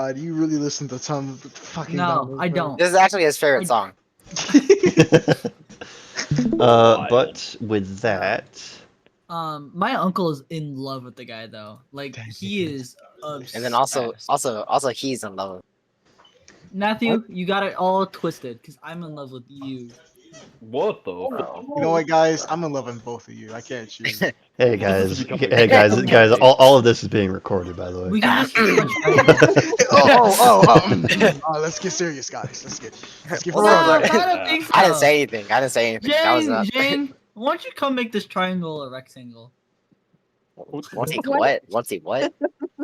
god, you really listen to some fucking No, novels, I bro. don't. This is actually his favorite song. But with that, My uncle is in love with the guy though. Like Damn. he is And then obsessed. also he's in love. Matthew, you got it all twisted because I'm in love with you. what the fuck? You know what, guys? I'm in love with both of you. I can't choose. Hey This guys, is becoming guys, all of this is being recorded, by the way. We can just switch friends. Let's get serious, guys. Let's get for Well, real. No, look, I don't think so. I didn't say anything. I didn't say anything. That was not. Jane, why don't you come make this triangle a rectangle? Once he what? Once he what?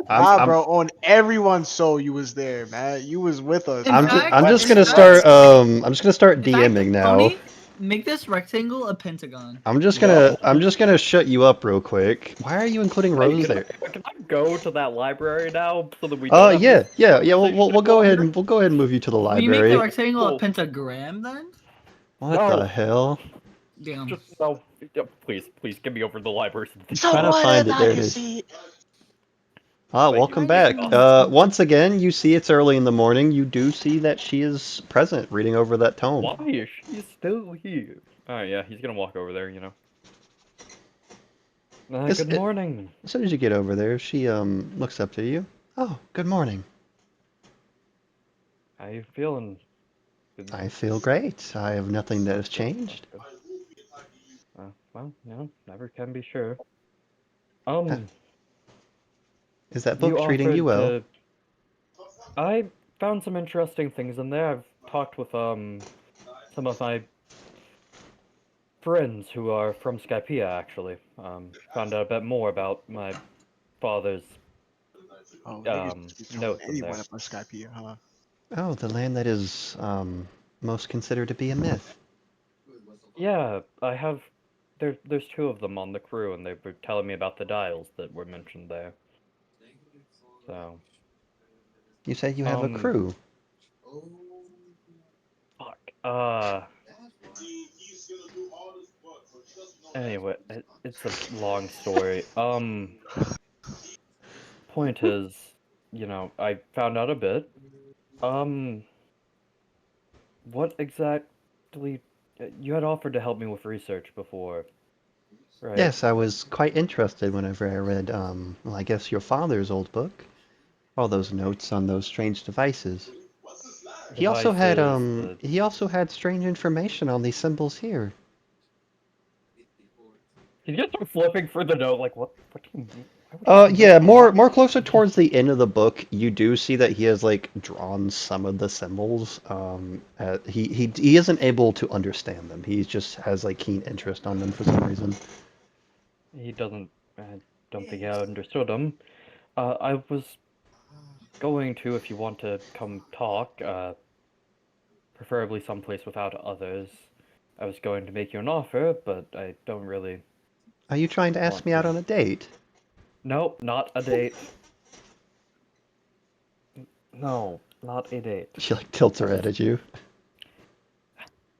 Nah, bro. On everyone's soul, you was there, man. You was with us. In I'm fact- I'm just in gonna fact- start In fact, DMing now. Tony, make this rectangle a pentagon. I'm just gonna shut you up real quick. Why are you including Rose there? Can I go to that library now so that we? Oh don't have yeah, this yeah, yeah. We'll conversation go ahead longer? and move you to the Will you make the library. rectangle a Cool. pentagram then? What No. the hell? Damn. Just no. Yeah, please, get me over to the library. Trying to find it. There it is. Ah, Thank welcome you. back. Once again, you see it's early in the morning. You do see that she is present, reading over that tome. Why is she still here? Alright, yeah, he's gonna walk over there, you know. Good morning. As soon as you get over there, she looks up to you. Oh, good morning. How you feeling? I feel great. I have nothing that has changed. Well, you know, never can be sure. Is that You book treating you offered well? to- I found some interesting things in there. I've talked with some of my friends who are from Skypea actually. Found out a bit more about my father's Oh, niggas be throwing notes in anyone there. up on Skype here, huh? Oh, the land that is most considered to be a myth. Yeah, I have. There's two of them on the crew, and they were telling me about the dials that were mentioned there. So, You said you have a crew. fuck. Anyway, it's a long story. Point is, you know, I found out a bit. What exactly? You had offered to help me with research before, right? Yes, I was quite interested whenever I read, well, I guess your father's old book. All those notes on those strange devices. He also had strange information on these symbols here. Can you just start flipping through the note? Like, what do you mean? Why would you Yeah, know more closer towards the end of the book, you do see that he has like drawn some of the symbols. He isn't able to understand them. He just has like keen interest on them for some reason. He doesn't. I don't think I understood him. I was going to, if you want to come talk, preferably someplace without others. I was going to make you an offer, but I don't really. Are you trying to ask Want me out to. on a date? Nope, not a date. No, not a date. She like tilts her head at you.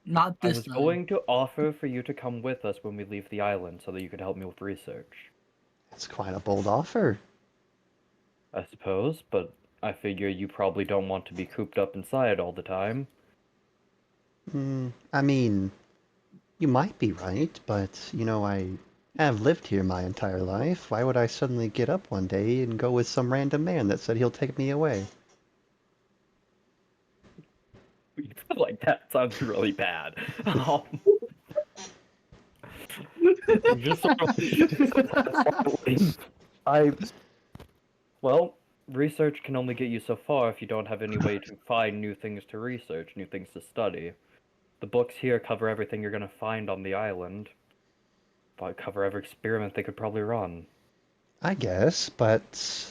Not I this was time. going to offer for you to come with us when we leave the island so that you could help me with research. It's quite a bold offer. I suppose, but I figure you probably don't want to be cooped up inside all the time. I mean, you might be right, but you know, I have lived here my entire life. Why would I suddenly get up one day and go with some random man that said he'll take me away? Like, that sounds really bad. Just sort of- Well, research can only get you so far if you don't have any way to find new things to research, new things to study. The books here cover everything you're gonna find on the island. But cover every experiment they could probably run. I guess, but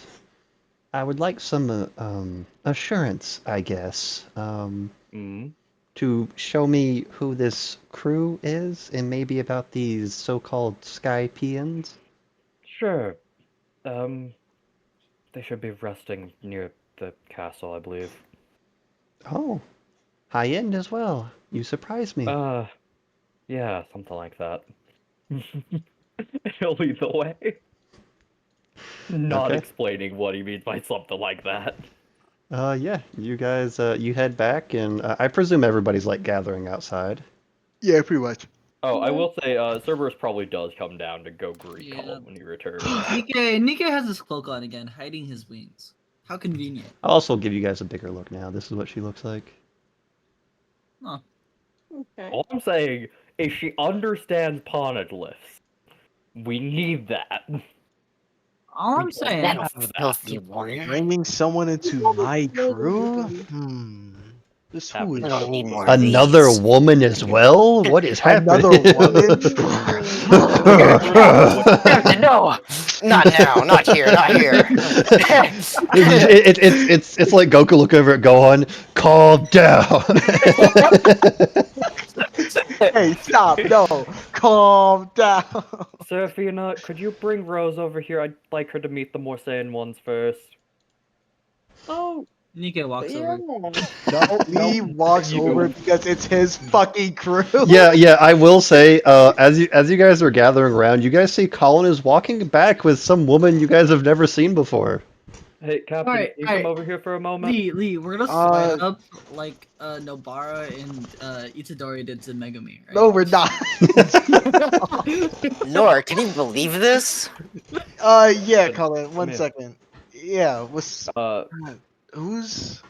I would like some assurance, I guess, to show me who this crew is and maybe about these so-called Skypeans. Sure. They should be resting near the castle, I believe. Oh, high end as well. You surprise me. Yeah, something like that. He'll lead the way. Not Okay. explaining what he means by something like that. Yeah, you guys, you head back, and I presume everybody's like gathering outside. Yeah, pretty much. Oh, I will say, Cerberus probably does come down to go greet Yeah. Colin when he returns. Nikke has his cloak on again, hiding his wings. How convenient. I'll also give you guys a bigger look now. This is what she looks like. Oh. Okay. All I'm saying is she understands poneglyphs. We need that. All I'm We saying. That have that. filthy warrior. Bringing someone into my crew? This who Captain, I is don't need more of Another these. woman as well? What is happening? Another woman? Captain, no! Not now, not here, not here. It's like Goku look over at Gohan. Calm down. Hey, stop! No, calm down. Seraphina, could you bring Rose over here? I'd like her to meet the more sane ones first. Oh, Nikke walks yeah. over. No, Lee walks you. over because it's his fucking crew. Yeah. I will say, as you guys are gathering around, you guys see Colin is walking back with some woman you guys have never seen before. Hey, Captain, Alright, can you come alright. over here for a moment? Lee, we're gonna slide up like Nobara and Itadori did to Megami, right? No, we're not. Nor, can you believe this? Yeah, Colin. One Man. second. Yeah, what's who's?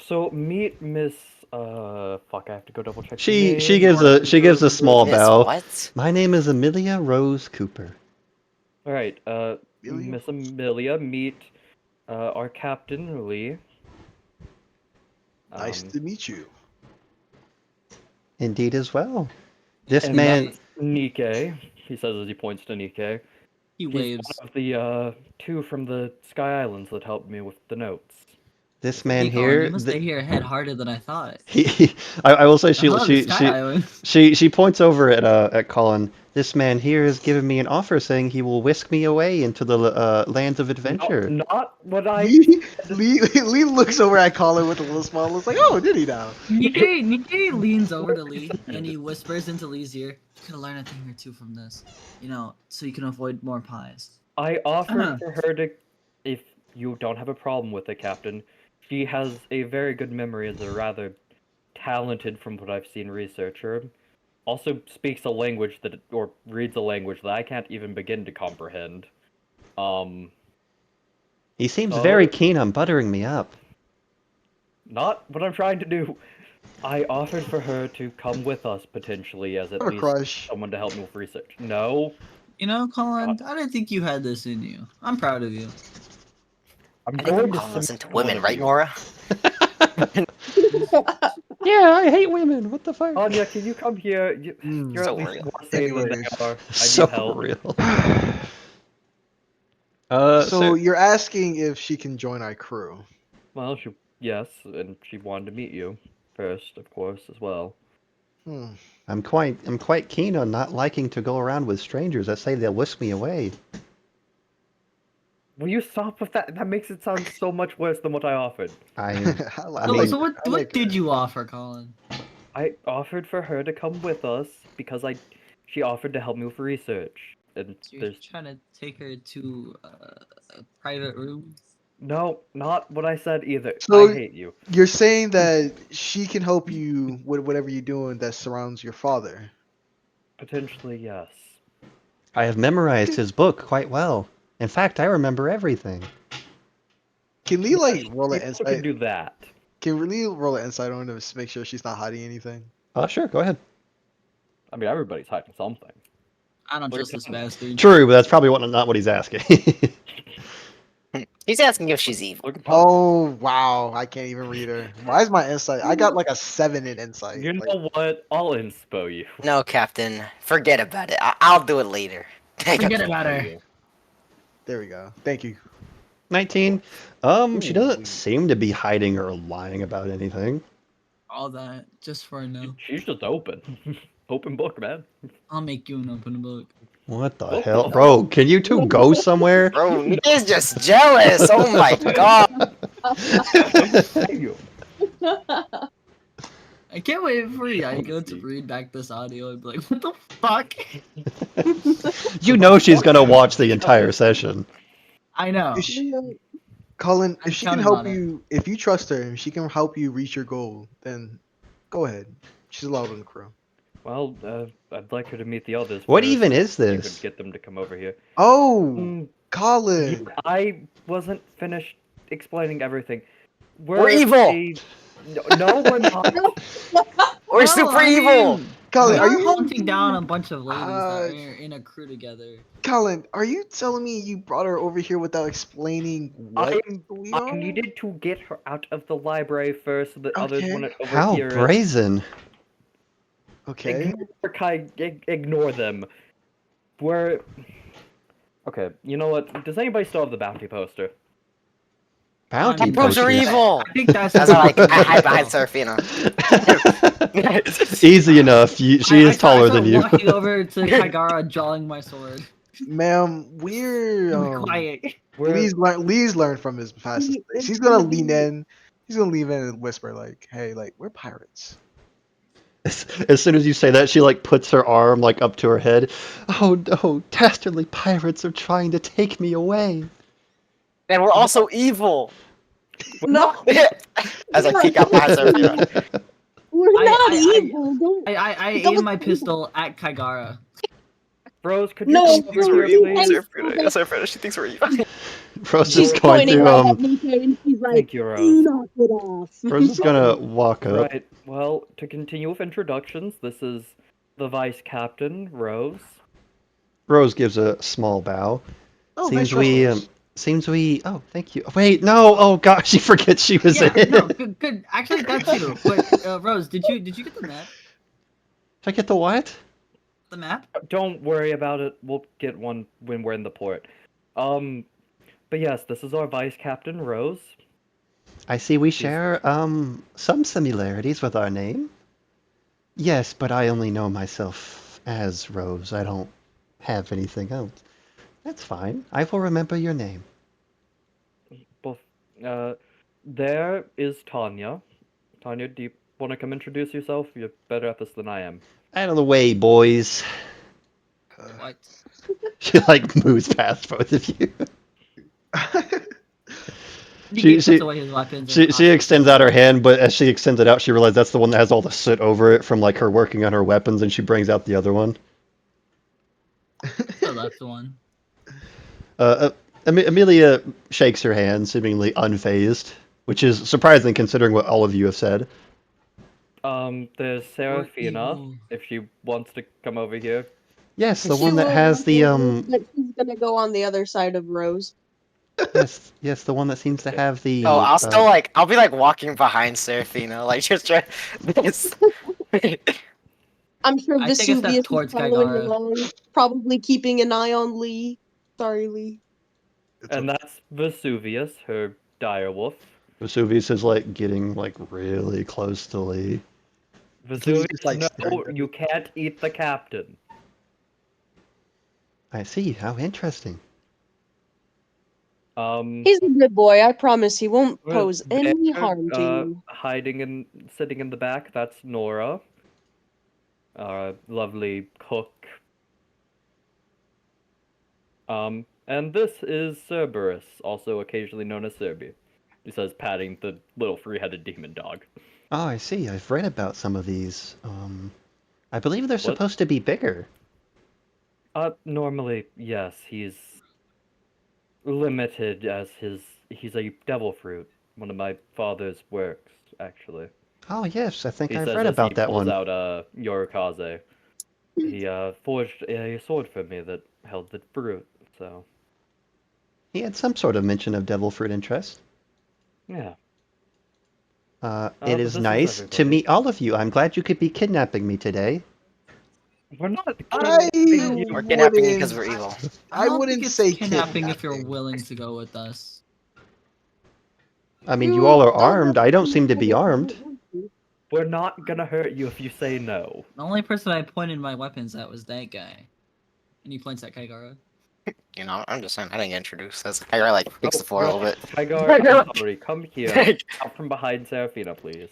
So meet Miss. Fuck, I have to go double check. the She name. gives a small Miss bow. what? My name is Amelia Rose Cooper. All right, Amelia? Miss Amelia, meet our Captain Lee. Nice to meet you. Indeed as well. This And man, that's Nikke. He says as he points to Nikke. He He's waves. one of the two from the Sky Islands that helped me with the notes. this man Hey, Colin, here, you must stay here head harder than I thought. I will say I love the Sky Island. she points over at Colin. This man here has given me an offer saying he will whisk me away into the lands of adventure. Not what I. Lee looks over at Colin with a little smile. It's like, oh, did he now? Nikke leans over to Lee and he whispers into Lee's ear, "You can learn a thing or two from this, so you can avoid more pies." I offered for her to, if you don't have a problem with it, Captain. She has a very good memory as a rather talented, from what I've seen, researcher. Also speaks a language that, or reads a language that I can't even begin to comprehend. He seems Oh. very keen on buttering me up. Not what I'm trying to do. I offered for her to come with us potentially as at I have a least crush. someone to help me with research. No, Colin, I didn't think you had this in you. I'm proud of you. I'm I think going to Colin listen to submit one women, of right, you. Nora? Yeah, I hate women. What the fuck? Anya, can you come here? You're So at least real. more sane than they Anyways. are. I So need help. real. So you're asking if she can join our crew? Well, yes, and she wanted to meet you first, of course, as well. I'm quite keen on not liking to go around with strangers that say they'll whisk me away. Will you stop with that? That makes it sound so much worse than what I offered. I So, mean, so what I like did her. you offer, Colin? I offered for her to come with us because she offered to help me with research. And So you're there's trying to take her to a private room? no, not what I said either. So- I hate you. You're saying that she can help you with whatever you're doing that surrounds your father. Potentially, yes. I have memorized his book quite well. In fact, I remember everything. Can Lee like roll an You also can insight? do that. Can Lee roll an insight on her to make sure she's not hiding anything? Sure, go ahead. I mean, everybody's hiding something. I don't What trust are this you- bastard. True, but that's probably not what he's asking. He's asking if she's evil. Look at Oh wow, I can't even read her. Why is my insight? I got like a 7 in insight. You Like, know what? I'll inspo you. No, Captain. Forget about it. I'll do it later. Forget about her. there we go. Thank you. 19. She Ooh. doesn't seem to be hiding or lying about anything. All that just for a no. She's just open. Open book, man. I'll make you an open book. What the Oh, hell? no. Bro, can you two go somewhere? Bro, Nikki's just jealous. Oh my god. Thank you. I can't wait for Yaiko to read back this audio and be like, what the fuck? You know she's gonna watch the entire session. I know. Is she- Colin, I'm if she can counting help on it. you, if you trust her, if she can help you reach your goal, then go ahead. She's allowed on the crew. Well, I'd like her to meet the others What first. even is You this? could get them to come over here. Oh, Mm, Colin. I wasn't finished explaining everything. We're evil! No, we're not. We're No, super I evil! mean, Colin, we are are you hunting down a bunch of ladies that Uh, are in a crew together. Colin, are you telling me you brought her over here without explaining what's going I on? needed to get her out of the library first so that others Okay. wouldn't How overhear it. brazen. Okay. Ignore them. We're... Okay, you know what? Does anybody still have the bounty poster? Bounty That proves we're posters. evil! I think that's As I like, I hide behind so. Serafina. Easy enough. She is taller than you. I start walking over to Kaigara, drawing my sword. Ma'am, we're Be quiet. We're... Lee's learned from his past mistakes. He's gonna lean in. He's gonna lean in and whisper like, "Hey, like we're pirates." As soon as you say that, she like puts her arm like up to her head. Oh no, dastardly pirates are trying to take me away. And we're also evil! No, As I peek out behind Serafina. we're not I- evil. Don't. I Don't- aim my pistol at Kaigara. Rose, could you No, come over here, please? Serafina, she thinks we're evil. Rose She's is going pointing to right at me, and she's like, Thank you, Rose. "Do not get off." Rose is gonna walk up. Right, well, to continue with introductions, this is the Vice Captain, Rose. Rose gives a small bow. Oh, Seems nice we reference. seems we oh thank you. Wait, no, oh gosh, she forgets she was Yeah, in. no, good. Actually, that too. But Rose, did you get the map? Did I get the what? The map? Don't worry about it, we'll get one when we're in the port. But yes, this is our Vice Captain, Rose. I see we share some similarities with our name. Yes, but I only know myself as Rose. I don't have anything else. That's fine. I will remember your name. Both, there is Tanya. Tanya, do you want to come introduce yourself? You're better at this than I am. Out of the way, boys. What? She like moves past both of you. He puts away his weapons. and She extends out her hand, but as she extends it out, she realizes that's the one that has all the soot over it from like her working on her weapons, and she brings out the other one. So that's the one. Amelia shakes her hand, seemingly unfazed, which is surprising considering what all of you have said. There's Serafina, evil. if she wants to come over here. Yes, the She one that will has the But she's gonna go on the other side of Rose. yes, the one that seems to have the Oh, I'll still like, I'll be like walking behind Serafina, like just try this. I'm sure I take a step Vesuvius is towards following Kaigara. along, probably keeping an eye on Lee. Sorry, Lee. And that's Vesuvius, her direwolf. Vesuvius is like getting like really close to Lee. Vesuvius, just, like, no, staring at you can't eat the captain. I see. How interesting. He's a good boy. I promise he won't Well, pose any there, harm to you. hiding and sitting in the back, that's Nora. Our lovely cook. And this is Cerberus, also occasionally known as Serbi. He says, patting the little three-headed demon dog. Oh, I see. I've read about some of these. I believe they're What? supposed to be bigger. Normally, yes, he's limited as he's a devil fruit. One of my father's works, actually. Oh yes, I think He I've says read as about he that pulls one. out Yorikaze. He forged a sword for me that held the fruit, so He had some sort of mention of devil fruit interest. yeah. It but is this is nice to everybody. meet all of you. I'm glad you could be kidnapping me today. We're not I kidnapping you. We're kidnapping you wouldn't- because we're evil. I don't wouldn't think it's say kidnapping if you're kidnapping. willing to go with us. I mean, you all are armed. I don't seem to be armed. We're not gonna hurt you if you say no. The only person I pointed my weapons at was that guy. And he points at Kaigara. You know, I'm just saying, I didn't get introduced. That's I like fix the floor a little bit. Kygar, I'm sorry. Come here. Out from behind Serafina, please.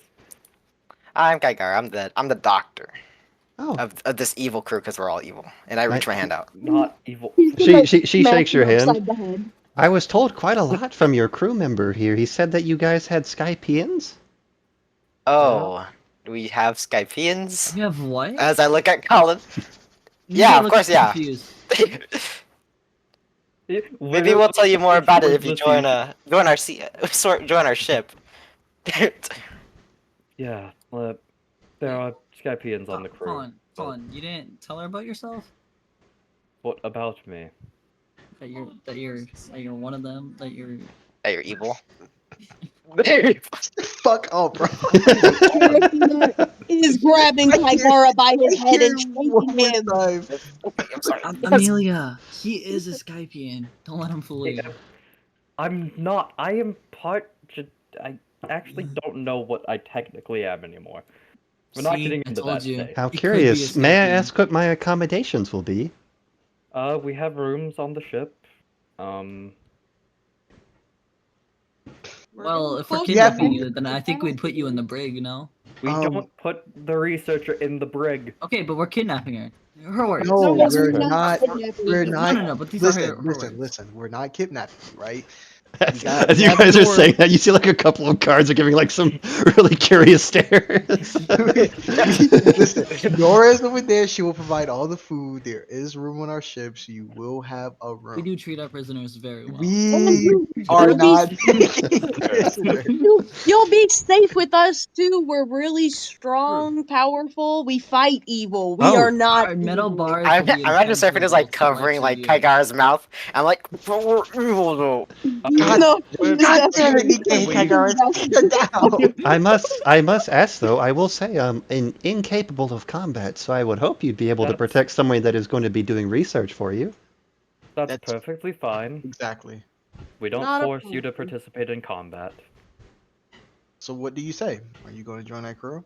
I'm Geigar. I'm the doctor Oh, of this evil crew because we're all evil. And I reach my hand out. Not evil. she shakes your hand. I was told quite a lot from your crew member here. He said that you guys had Skypeans? Oh, do we have Skypeans? You have what? As I look at Colin. You Yeah, of look course, yeah. confused. Maybe we'll tell you more about it if you join join our ship. Yeah, there are Skypians on the crew. Colin, Colin, you didn't tell her about yourself? What about me? That you're one of them. That you're. That you're evil. Fuck up, bro. Is grabbing Tigara by his head and shaking him. I'm sorry. Amelia, he is a Skypian. Don't let him fool you. I'm not. I am part. I actually don't know what I technically am anymore. We're not See, getting I into told that you. stage. How It could be a curious. May I Skypian. ask what my accommodations will be? We have rooms on the ship. Well, if we're Close kidnapping the you, then I think we'd put you in the brig, you know? We don't put the researcher in the brig. Okay, but we're kidnapping her. Her words. No, No, we're we're not. kidnapping We're you. not. No, but these are her Listen. words. We're not kidnapping you, right? As you guys are saying that, you see like a couple of cards are giving like some really curious stares. Listen, Nora's over there. She will provide all the food. There is room on our ship, so you will have a room. We do treat our prisoners very well. We are not. You'll be safe with us too. We're really strong, powerful. We fight evil. We Oh. are not Our metal evil. bars I will be imagine Surfing is like impenetrable covering to like you. Kaigara's mouth. I'm like, we're evil though. No, God damn it, Nikkei Kaigara. Sit down. I must ask though. I will say I'm incapable of combat, so I would hope you'd be able to That's- protect someone that is going to be doing research for you. That's That's- perfectly fine. Exactly. We don't Not a force you to problem. participate in combat. So what do you say? Are you going to join that crew?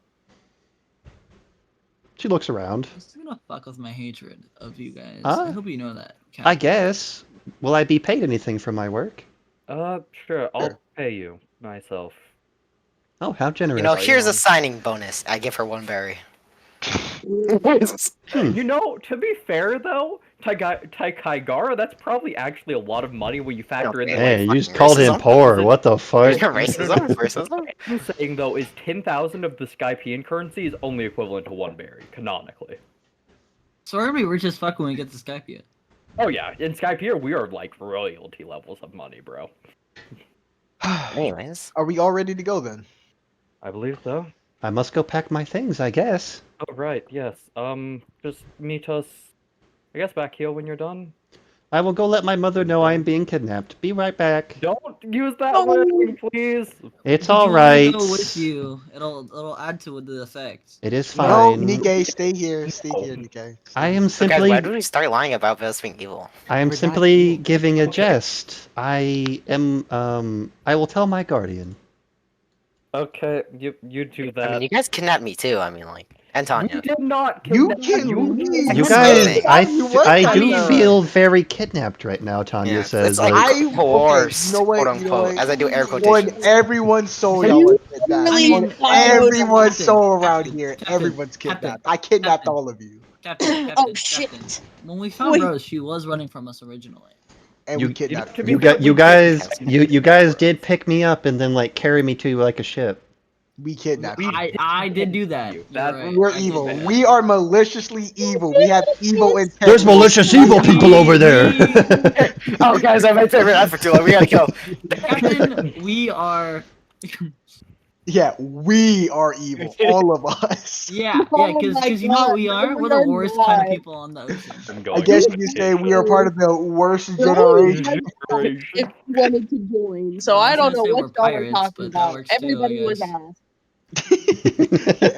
She looks around. This is gonna fuck with my hatred of you guys. Huh? I hope you know that. I Captain. guess. Will I be paid anything for my work? Sure, I'll Sure. pay you myself. Oh, how generous. You know, Are you here's a on? signing bonus. I give her 1 berry. You know, to be fair though, Kaigara, that's probably actually a lot of money when you factor in the Hey, Hey, like, you just called him racism? poor. What the fuck? Racism? Racism? I'm saying though is 10,000 of the Skypian currency is only equivalent to 1 berry, canonically. So we're gonna be rich as fuck when we get to Skype. Oh yeah, in Skypiea we are like royalty levels of money, bro. Anyways. Are we all ready to go then? I believe so. I must go pack my things, I guess. Oh right, yes. Just meet us, I guess, back here when you're done. I will go let my mother know I am being kidnapped. Be right back. Don't use that No. wording, please. It's If you all want me to right. Go with you. It'll add to the effect. It is No, fine. Nikkei, stay here. Stay here, Nikkei. I am So guys, simply why did we start lying about us being evil? I am We're not simply evil. giving a Okay. jest. I am I will tell my guardian. Okay, you do that. I mean, you guys kidnapped me too. I mean, like, We Antonio. did not You kidnap can you. leave. You It's guys, nothing. I do Kaigara. feel very kidnapped right now, Tanya Yeah, says. it's like I- coerced, okay, you know what, quote you know unquote, what? as I do air On quotations. everyone's soul, Are y'all you are kidnapped. really On followed everyone's Captain, soul around Captain, here, Captain, everyone's kidnapped. Captain, I kidnapped Captain. all of you, Captain, Oh Captain, shit! Captain. When we found Wait. Rose, she was running from us originally. and You- we kidnapped to you. be You fair, got we you did guys have- you guys did pick me up and then like carry me to like a ship. We kidnapped We you. I did do that. You. You're That- right. We're I did evil. do that. We are maliciously evil. We have evil intent. There's malicious evil people over there. Oh, guys, I have my favorite ad for too long. We gotta go. Captain, we are. Yeah, we are evil. All of us. Yeah, Oh because my you know what we God, are? no, We're the we're worst kind of not. people on the ocean. I'm I going guess on you could say we are vacation. part of the worst No, generation. Generation. if you wanted to join. So Well, I I was don't gonna know say what we're y'all are pirates, talking but that about. works too, I Everybody was guess. asked.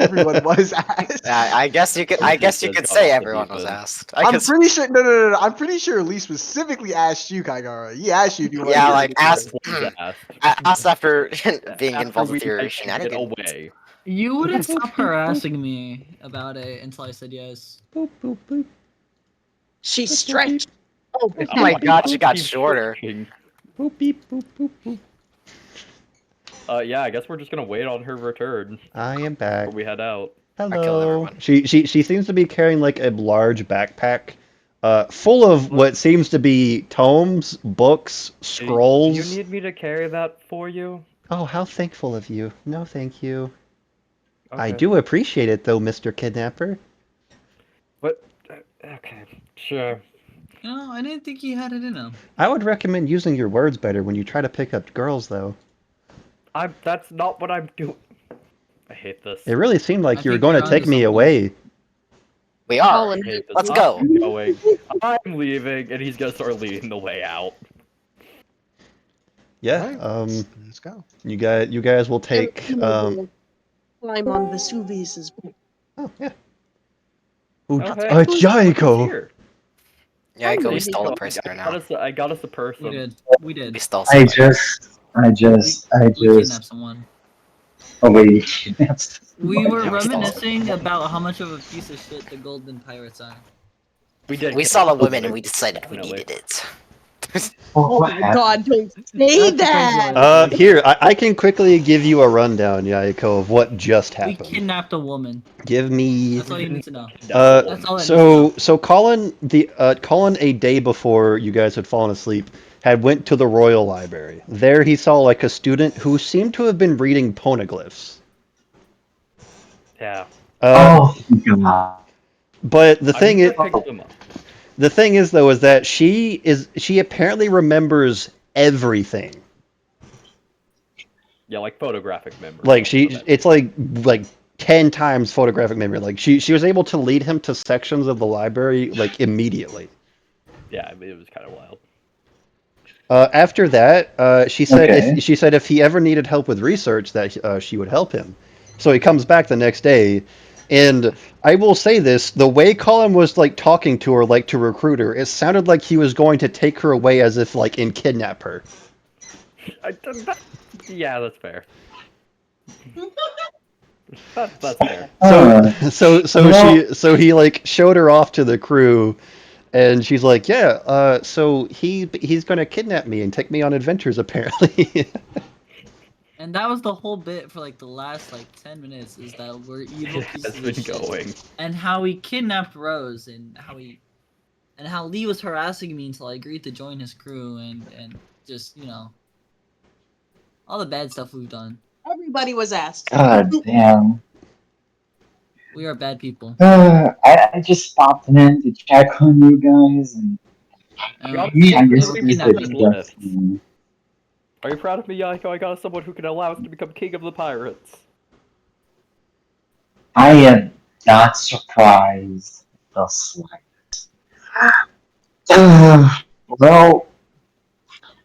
Everyone was asked. I guess you could. I guess you Has could gone say off the everyone deep was end. asked. I'm pretty sure. No. I'm pretty sure Lee specifically asked you, Kaigara. He asked you if you wanted Yeah, to like, be asked- Was asked. Asked after being After involved we with your had given it shenanigans. away. You wouldn't stop harassing me about it until I said yes. Boop, boop, boop. She stretched. Oh, Oh my god, she got Keep shorter. stretching. Boop, beep, boop, boop, boop. Yeah, I guess we're just gonna wait on her return I am back. before we head out. killed Hello. everyone. She seems to be carrying like a large backpack full of what seems to be tomes, books, Do scrolls. you need me to carry that for you? Oh, how thankful of you. No, thank you. I Okay. do appreciate it, though, Mr. Kidnapper. But okay, sure. You know, I didn't think he had it in him. I would recommend using your words better when you try to pick up girls, though. That's not what I'm doing. I hate this. It really seemed I like you were think going to you're take onto me something. away. We are. Colin, I hate this. Let's go. I'm going. I'm leaving, and he's gonna start leading the way out. Yeah. Alright, let's go. You guys will take. climb on Vesuvius's back. Oh yeah. Ooh, Oh, hey, it's look who's Jaiko. here. Yiko, we Hey, stole a Jaiko, prisoner I got now. us. I got us a We person. did. We did. We stole I somebody. We kidnapped someone. Oh wait, that's. We were Yeah, we stole reminiscing about how much of a piece of shit the Golden Pirates are. We did. We kidnap saw the somebody, women and we decided we definitely. needed it. Oh what my happened? god, don't say That's the crazy that! way. Here, I can quickly give you a rundown, Yaiko, of what just We happened. kidnapped a woman. Give me. That's all you need to know. Kidnap a woman. That's all that needs to know. So Colin a day before you guys had fallen asleep had went to the Royal Library. There he saw like a student who seemed to have been reading poneglyphs. Yeah. Oh god. But the thing is, I'm gonna pick them up. the thing is though, is that she apparently remembers everything. Yeah, like photographic memory. Like it's like 10 times photographic memory. Like she was able to lead him to sections of the library like immediately. Yeah, it was kind of wild. After that, she said Okay. if he ever needed help with research, that she would help him. So he comes back the next day, and I will say this: the way Colin was like talking to her, like to recruit her, it sounded like he was going to take her away, as if like and kidnap her. Yeah, that's fair. That's fair. So he like showed her off to the crew, and she's like, yeah, so he's gonna kidnap me and take me on adventures apparently. And that was the whole bit for like the last like 10 minutes is that we're evil It has pieces been of shit. going. And how he kidnapped Rose and how Lee was harassing me until I agreed to join his crew and just, you know, all the bad stuff we've done. Everybody was asked. God damn. We are bad people. I just stopped in to check on you guys, and And me, I guess we're this kidnapped is people. just. Are you proud of me, Yaiko? I got someone who can allow us to become king of the pirates. I am not surprised the slightest. Well,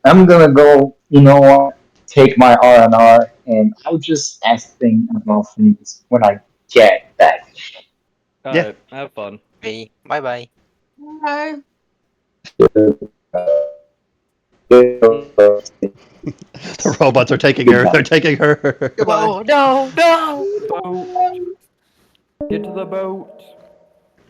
I'm gonna go. You know what? Take my R&R, and I'll just ask things about things when I get back. Alright, have fun. Hey, bye bye. Bye. The robots are taking her. They're taking her. Goodbye. Whoa, no, no! Boat. Get to the boat.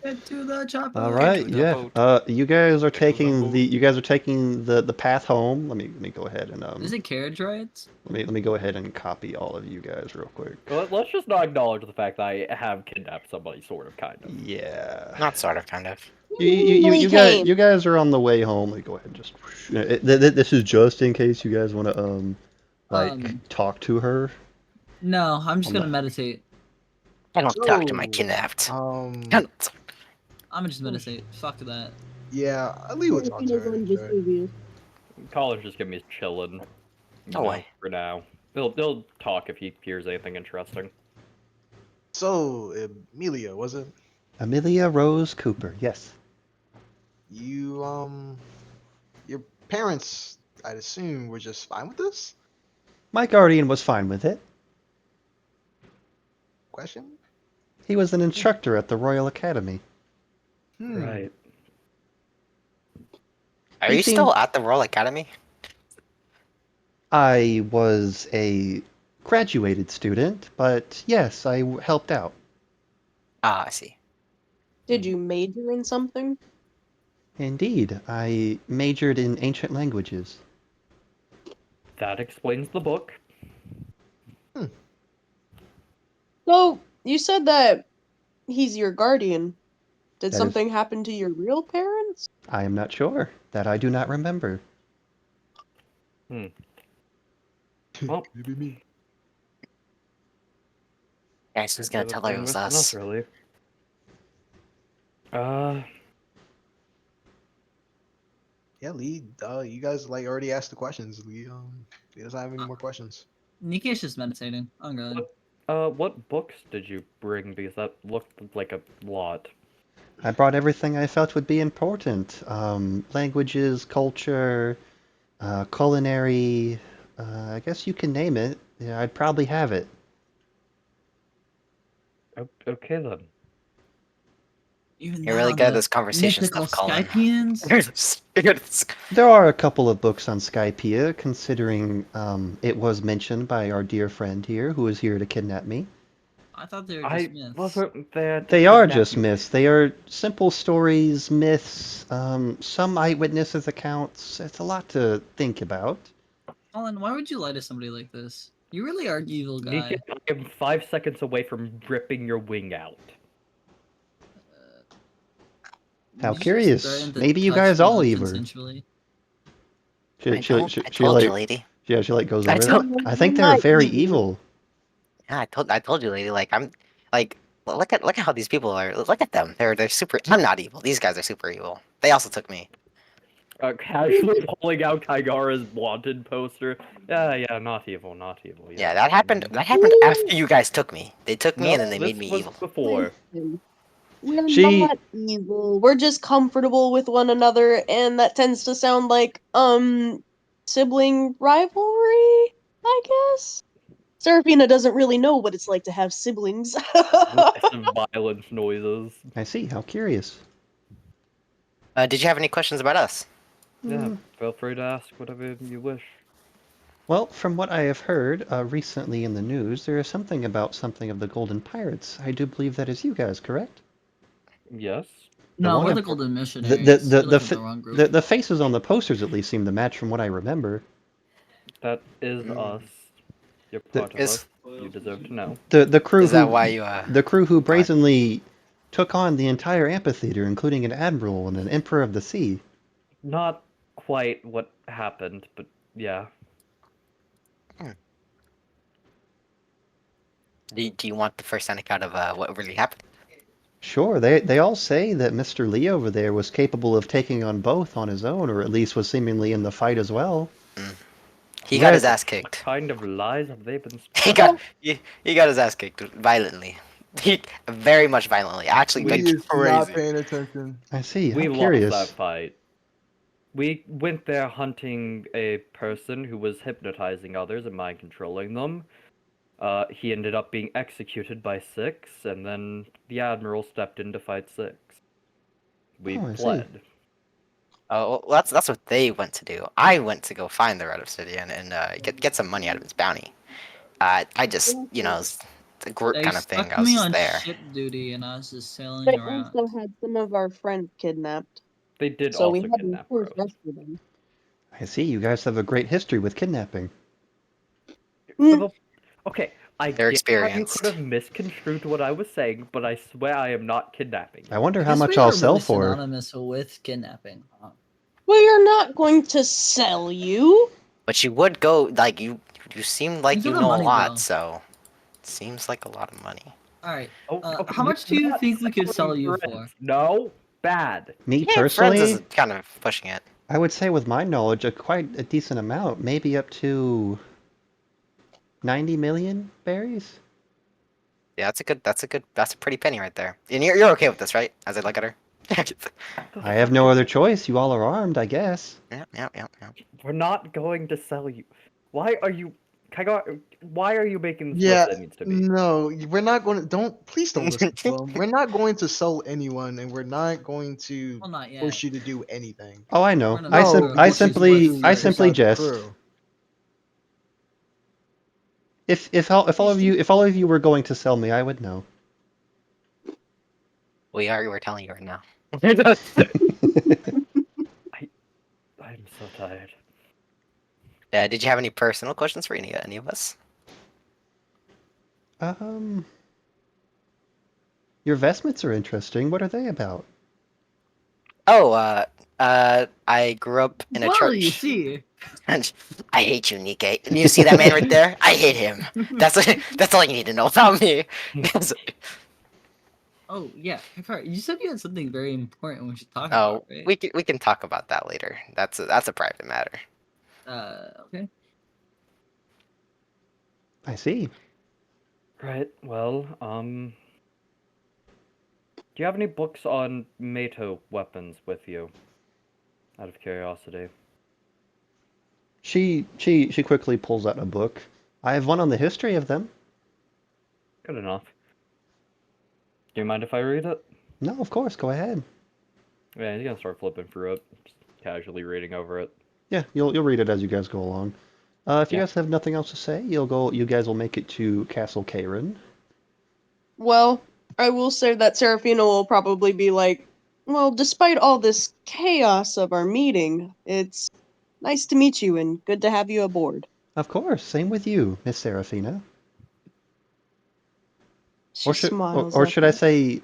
Get to the chopper. All right, to the yeah. boat. You guys are Get to the taking boat. the path home. Let me go ahead and Is it carriage rides? let me go ahead and copy all of you guys real quick. Let's just not acknowledge the fact that I have kidnapped somebody, sort of, kind of. Yeah. Not sort of, kind of. You guys are on the way home. Let me go ahead and just. This is just in case you guys want to talk to her. No, I'm just I'm gonna not- meditate. I don't talk to my kidnapped. I'm gonna just meditate. Fuck that. Yeah, I'll leave with talk to her. Sure. Colin's just gonna be chilling. No way. For now. He'll talk if he hears anything interesting. So, Amelia, was it? Amelia Rose Cooper. Yes. You, your parents, I'd assume, were just fine with this? My guardian was fine with it. Question? He was an instructor at the Royal Academy. Right. Are He you seemed- still at the Royal Academy? I was a graduated student, but yes, I helped out. Ah, I see. Did you major in something? Indeed, I majored in ancient languages. That explains the book. So, you said that he's your guardian. Did That is- something happen to your real parents? I am not sure. That I do not remember. Well, Maybe me. Guys, who's gonna tell her it was Enough, us? really. Yeah, Lee. You guys like already asked the questions. Lee doesn't have any more questions. Nike's just meditating. I'm good. What books did you bring? Because that looked like a lot. I brought everything I felt would be important. Languages, culture, culinary. I guess you can name it. Yeah, I'd probably have it. Okay then. Even You're really now, good at the this conversation mythical stuff, Colin. Skypians. You're good at this. There are a couple of books on Skypiea, considering it was mentioned by our dear friend here, who is here to kidnap me. I thought they were just I myths. wasn't there to They are kidnap just you. myths. They are simple stories, myths, some eyewitnesses accounts. It's a lot to think about. Colin, why would you lie to somebody like this? You really are an evil guy. Nika, I am 5 seconds away from ripping your wing out. How You just curious. threatened to Maybe you touch guys me all evil. consensually. I told you, like, lady. yeah, she like goes I over told, there. I We're think they're not very evil. evil. yeah, I told you, lady. Like I'm, like, look at how these people are. Look at them. They're super. I'm not evil. These guys are super evil. They also took me. Casually pulling out Kaigara's wanted poster. Yeah, not evil, not evil. Yeah, Yeah. that happened. That happened after you guys took me. They took me No, and then they made this me was evil. before. Listen, we're She not evil. We're just comfortable with one another, and that tends to sound like sibling rivalry, I guess. Serafina doesn't really know what it's like to have siblings. Massive violence noises. I see, how curious. Did you have any questions about us? Yeah, feel free to ask whatever you wish. Well, from what I have heard recently in the news, there is something about something of the Golden Pirates. I do believe that is you guys, correct? Yes. No, one we're of- the Golden The Missionaries. You're looking at the wrong group. the faces on the posters at least seem to match from what I remember. That is us. You're part of Is us. You deserve to know. The crew is that who why you Go ahead. brazenly took on the entire amphitheater, including an admiral and an emperor of the sea. Not quite what happened, but yeah. Do you want the first anecdote of what really happened? Sure, they all say that Mr. Lee over there was capable of taking on both on his own, or at least was seemingly in the fight as well. He You got his guys- ass What kicked. kind of lies have they been He spreading? got he got his ass kicked violently. He very much violently. Actually, Lee like is not crazy. paying attention. I see, We how lost curious. that fight. We went there hunting a person who was hypnotizing others and mind controlling them. He ended up being executed by 6, and then the Admiral stepped in to fight 6. We Oh, I see. fled. Oh, well, that's what they went to do. I went to go find the Red Obsidian and get some money out of his bounty. I just, it's a group They kind of thing. stuck I was me just on there. ship duty, and I was just sailing They around. also had some of our friends kidnapped, They did so we also had to kidnap first Rose. rescue them. I see, you guys have a great history with kidnapping. Okay, I They're get how you experienced. could have misconstrued what I was saying, but I swear I am not kidnapping I you. wonder I how guess much we I'll are sell really for. synonymous with kidnapping. Huh? We are not going to sell you. But you would go like you seem like Think you of the know a money, lot, though. so it seems like a lot of money. All right. Okay, How much do you think we could sell you for? friends. No, bad. Me Yeah, friends personally, is kind of pushing it. I would say with my knowledge, quite a decent amount, maybe up to 90 million berries? Yeah, that's a pretty penny right there. And you're okay with this, right? As I look at her. I have no other choice. You all are armed, I guess. Yeah. We're not going to sell you. Why are you, Kaigar? Why are you making this Yeah, worse than it needs to be? no, we're not going to. Please don't listen to them. We're not going to sell anyone, and we're not going to Well, not yet. force you to do anything. Oh, I know. We're I, not sim- gonna I force you to simply, do I this. simply Out the jest. crew. If all of you were going to sell me, I would know. We're telling you right now. I'm so tired. Did you have any personal questions for any of us? Your vestments are interesting. What are they about? Oh, I grew up in a Well, you church. see. And I hate you, Nikkei. You see that man right there? I hate him. That's all you need to know about me. Oh yeah, Hippo, you said you had something very important we should talk about, Oh, right? we can talk about that later. That's a private matter. Okay. I see. Right. Well, do you have any books on Meito weapons with you? Out of curiosity. She quickly pulls out a book. I have one on the history of them. Good enough. Do you mind if I read it? No, of course, go ahead. Yeah, he's gonna start flipping through it, just casually reading over it. Yeah, you'll read it as you guys go along. If you Yeah. guys have nothing else to say, you guys will make it to Castle Karen. Well, I will say that Serafina will probably be like, well, despite all this chaos of our meeting, it's nice to meet you and good to have you aboard. Of course, same with you, Miss Serafina. She smiles Or at should I me. say,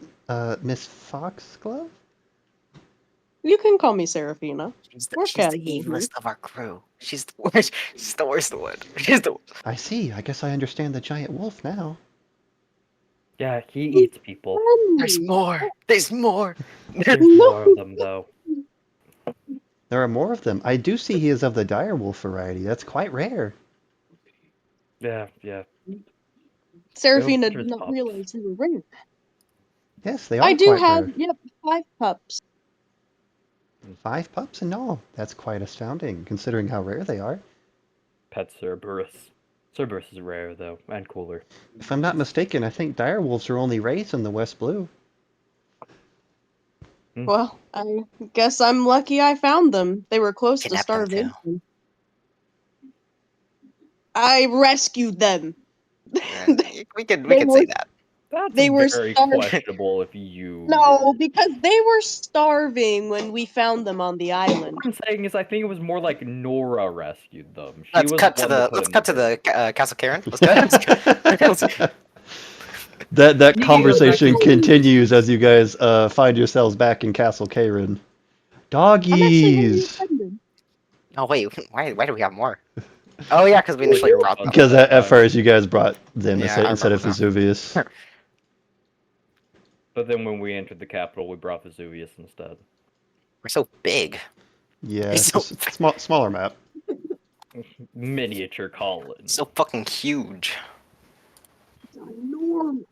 Miss Foxglove? You can call me Serafina. We're She's the casual here. evilest of our crew. She's the worst. She's the worst one. She's the. I see. I guess I understand the giant wolf now. Yeah, he He's eats people. There's friendly. more. There's more. There's No. more of them, though. There are more of them. I do see he is of the dire wolf variety. That's quite rare. Yeah, yeah. Serafina There's did not pups. realize they were rare. Yes, they I are do quite have, rare. yep, 5 pups. 5 pups and all. That's quite astounding, considering how rare they are. Pet Cerberus. Cerberus is rare, though, and cooler. If I'm not mistaken, I think dire wolves are only raised in the West Blue. Well, I guess I'm lucky I found them. They were close to Kidnap them too. starvation. I rescued them. We could They say were that. That's they were very starving. questionable if you No, did. because they were starving when we found them on the island. What I'm saying is, I think it was more like Nora rescued them. She Let's was cut the to one to the put let's in cut to the the Castle Karen. Let's go. Let's go. That Can you get us back conversation to continues as you guys find yourselves back in Castle Karen. I'm actually really Doggies! offended. Oh wait, why do we have more? Oh yeah, because we Like, initially four brought of us them. Because that at time. first you guys brought them Yeah, I instead of remember now. Vesuvius. But then when we entered the capital, we brought Vesuvius instead. We're so big. Yeah, We're it's so just smaller map. Miniature colony. so fucking huge. Normal.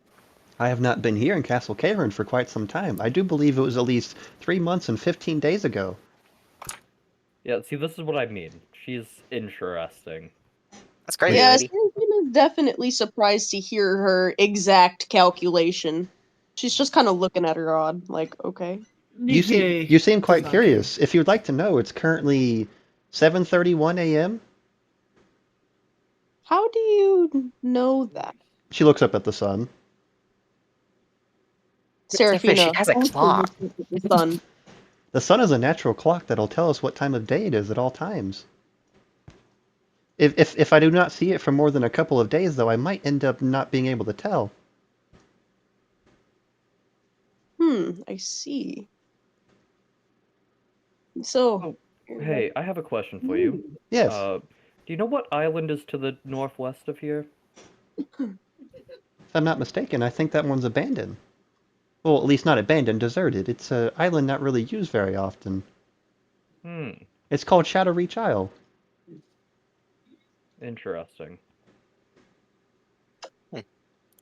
I have not been here in Castle Karen for quite some time. I do believe it was at least 3 months and 15 days ago. Yeah, see, this is what I mean. She's interesting. That's crazy, Yeah, lady. Serafina's definitely surprised to hear her exact calculation. She's just kind of looking at her odd, like, okay. Nikkei You seem does quite not curious. If you'd like to know, it's currently 7:31 a.m. How do you know that? She looks up at the sun. Serafina She has a also clock. looks up at the sun. The sun is a natural clock that'll tell us what time of day it is at all times. If I do not see it for more than a couple of days, though, I might end up not being able to tell. I see. So, Oh, hey, I have a question for you. Yes. Do you know what island is to the northwest of here? If I'm not mistaken, I think that one's abandoned. Well, at least not abandoned, deserted. It's an island not really used very often. Hmm, It's called Shadow Reach Isle. interesting. Hmm.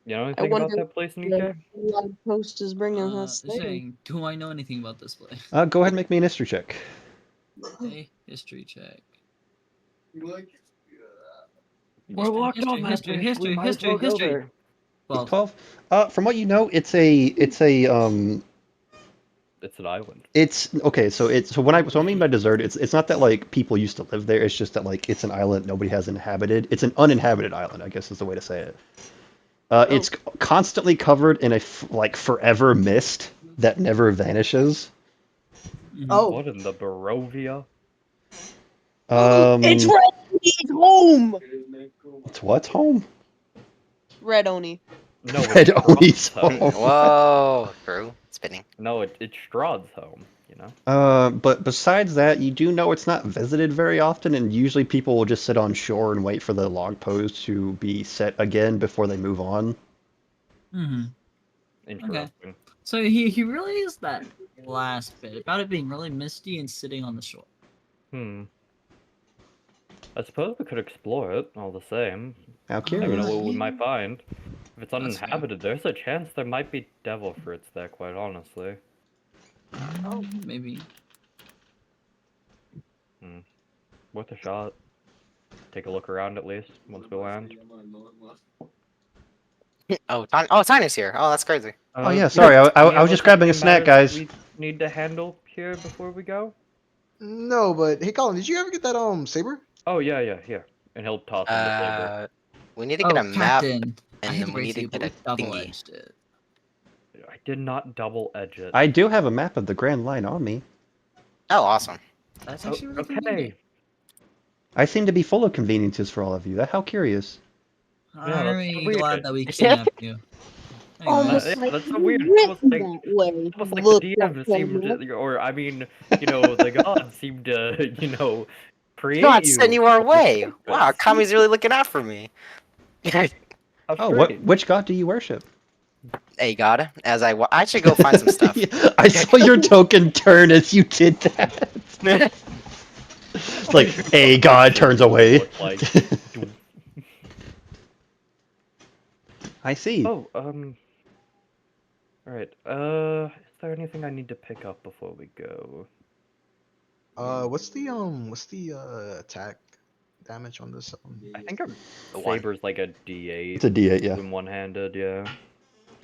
You know I anything wonder about that place, the Nikkei? live post is bringing us there. saying, do I know anything about this place? Go ahead and make me an history check. Okay, history check. We're locked on that History, bitch. history, We might as history, well go history. there. 12. 12. From what you know, it's a It's an island. it's okay. So what I mean by desert, it's not that like people used to live there. It's just that like it's an island nobody has inhabited. It's an uninhabited island, I guess is the way to say it. It's constantly covered in a like forever mist that never vanishes. Oh, What in the Barovia? it's Red Oni's home. It's what's home? Red Oni. No, Red it's Oni's Strahd's home. home. Whoa, crew spinning. No, it's Strahd's home. you know. But besides that, you do know it's not visited very often, and usually people will just sit on shore and wait for the log post to be set again before they move on. Mm-hmm. Interesting. So he really is that last bit about it being really misty and sitting on the shore. I suppose we could explore it all the same. How Never know curious. what we yeah. might find. If it's That's uninhabited, there's a chance there might be devil fruits there, quite honestly. Oh, maybe. Worth a shot. Take a look around at least, once we land. Oh, Tiny's here. Oh, that's crazy. Oh yeah, sorry, I Any was of just us grabbing a any snack, matters guys. we need to handle here before we go? No, but hey, Colin, did you ever get that saber? Oh, yeah, here. And he'll toss him the saber. We need to get Oh, a map, Captain, I and hate to then we break need to to you, but get we a thingy. double-edged it. I did not double edge it. I do have a map of the Grand Line on me. Oh, awesome. That's Oh, actually really okay. convenient. I seem to be full of conveniences for all of you. How curious. Yeah, that's Aren't so we weird. glad that we kidnapped you? Almost Anyways, Yeah, like that's so you weird. It's written almost like that way. almost like Look the at DM seemed, him. or I mean, the gods seemed to, create God, you. send you our for this way. Wow, purpose. Kami's really looking out for me. How Oh, strange. which god do you worship? Hey, God, I should go find some stuff. I saw your token turn as you did that. It's like, a god turns away. Look like. I see. Oh, alright, is there anything I need to pick up before we go? What's the attack damage on this? I think our The one. saber's like a D8 It's a D8, yeah. when one-handed, yeah.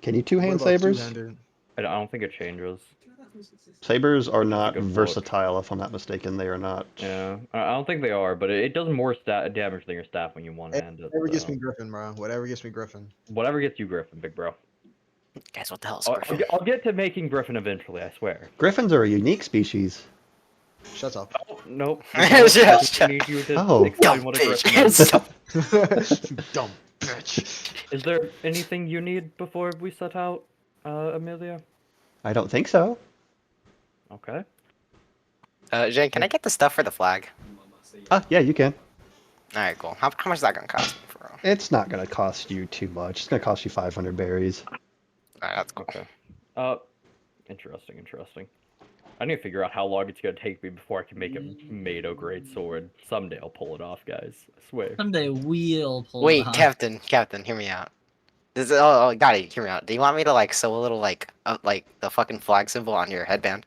Can you What two-hand about sabers? two-handed? I don't think it changes. Sabers are Which is a not good book. versatile, if I'm not mistaken. They are not. Yeah, I don't think they are, but it does more damage than your staff when you one-hand it, Whatever gets so. me Griffin, bro. Whatever gets me Griffin. Whatever gets you Griffin, big bro. Guys, what the hell is I'll, Griffin? I'll get to making Griffin eventually, I swear. Griffins are a unique species. Shut up. Oh, nope. Shut I need you to Oh. explain Dumb what a bitch. Griffin is. Dumb bitch. Is there anything you need before we set out, Amelia? I don't think so. Okay. Jane, can I get the stuff for the flag? Yeah, you can. Alright, cool. How much is that gonna cost me for real? It's not going to cost you too much. It's going to cost you 500 berries. Alright, that's cool. Okay. Interesting. I need to figure out how long it's gonna take me before I can make a Mado great sword. Someday I'll pull it off, guys. I swear. someday we'll pull Wait, it off. Captain, hear me out. Oh, got it. Hear me out. Do you want me to like sew a little like the fucking flag symbol on your headband?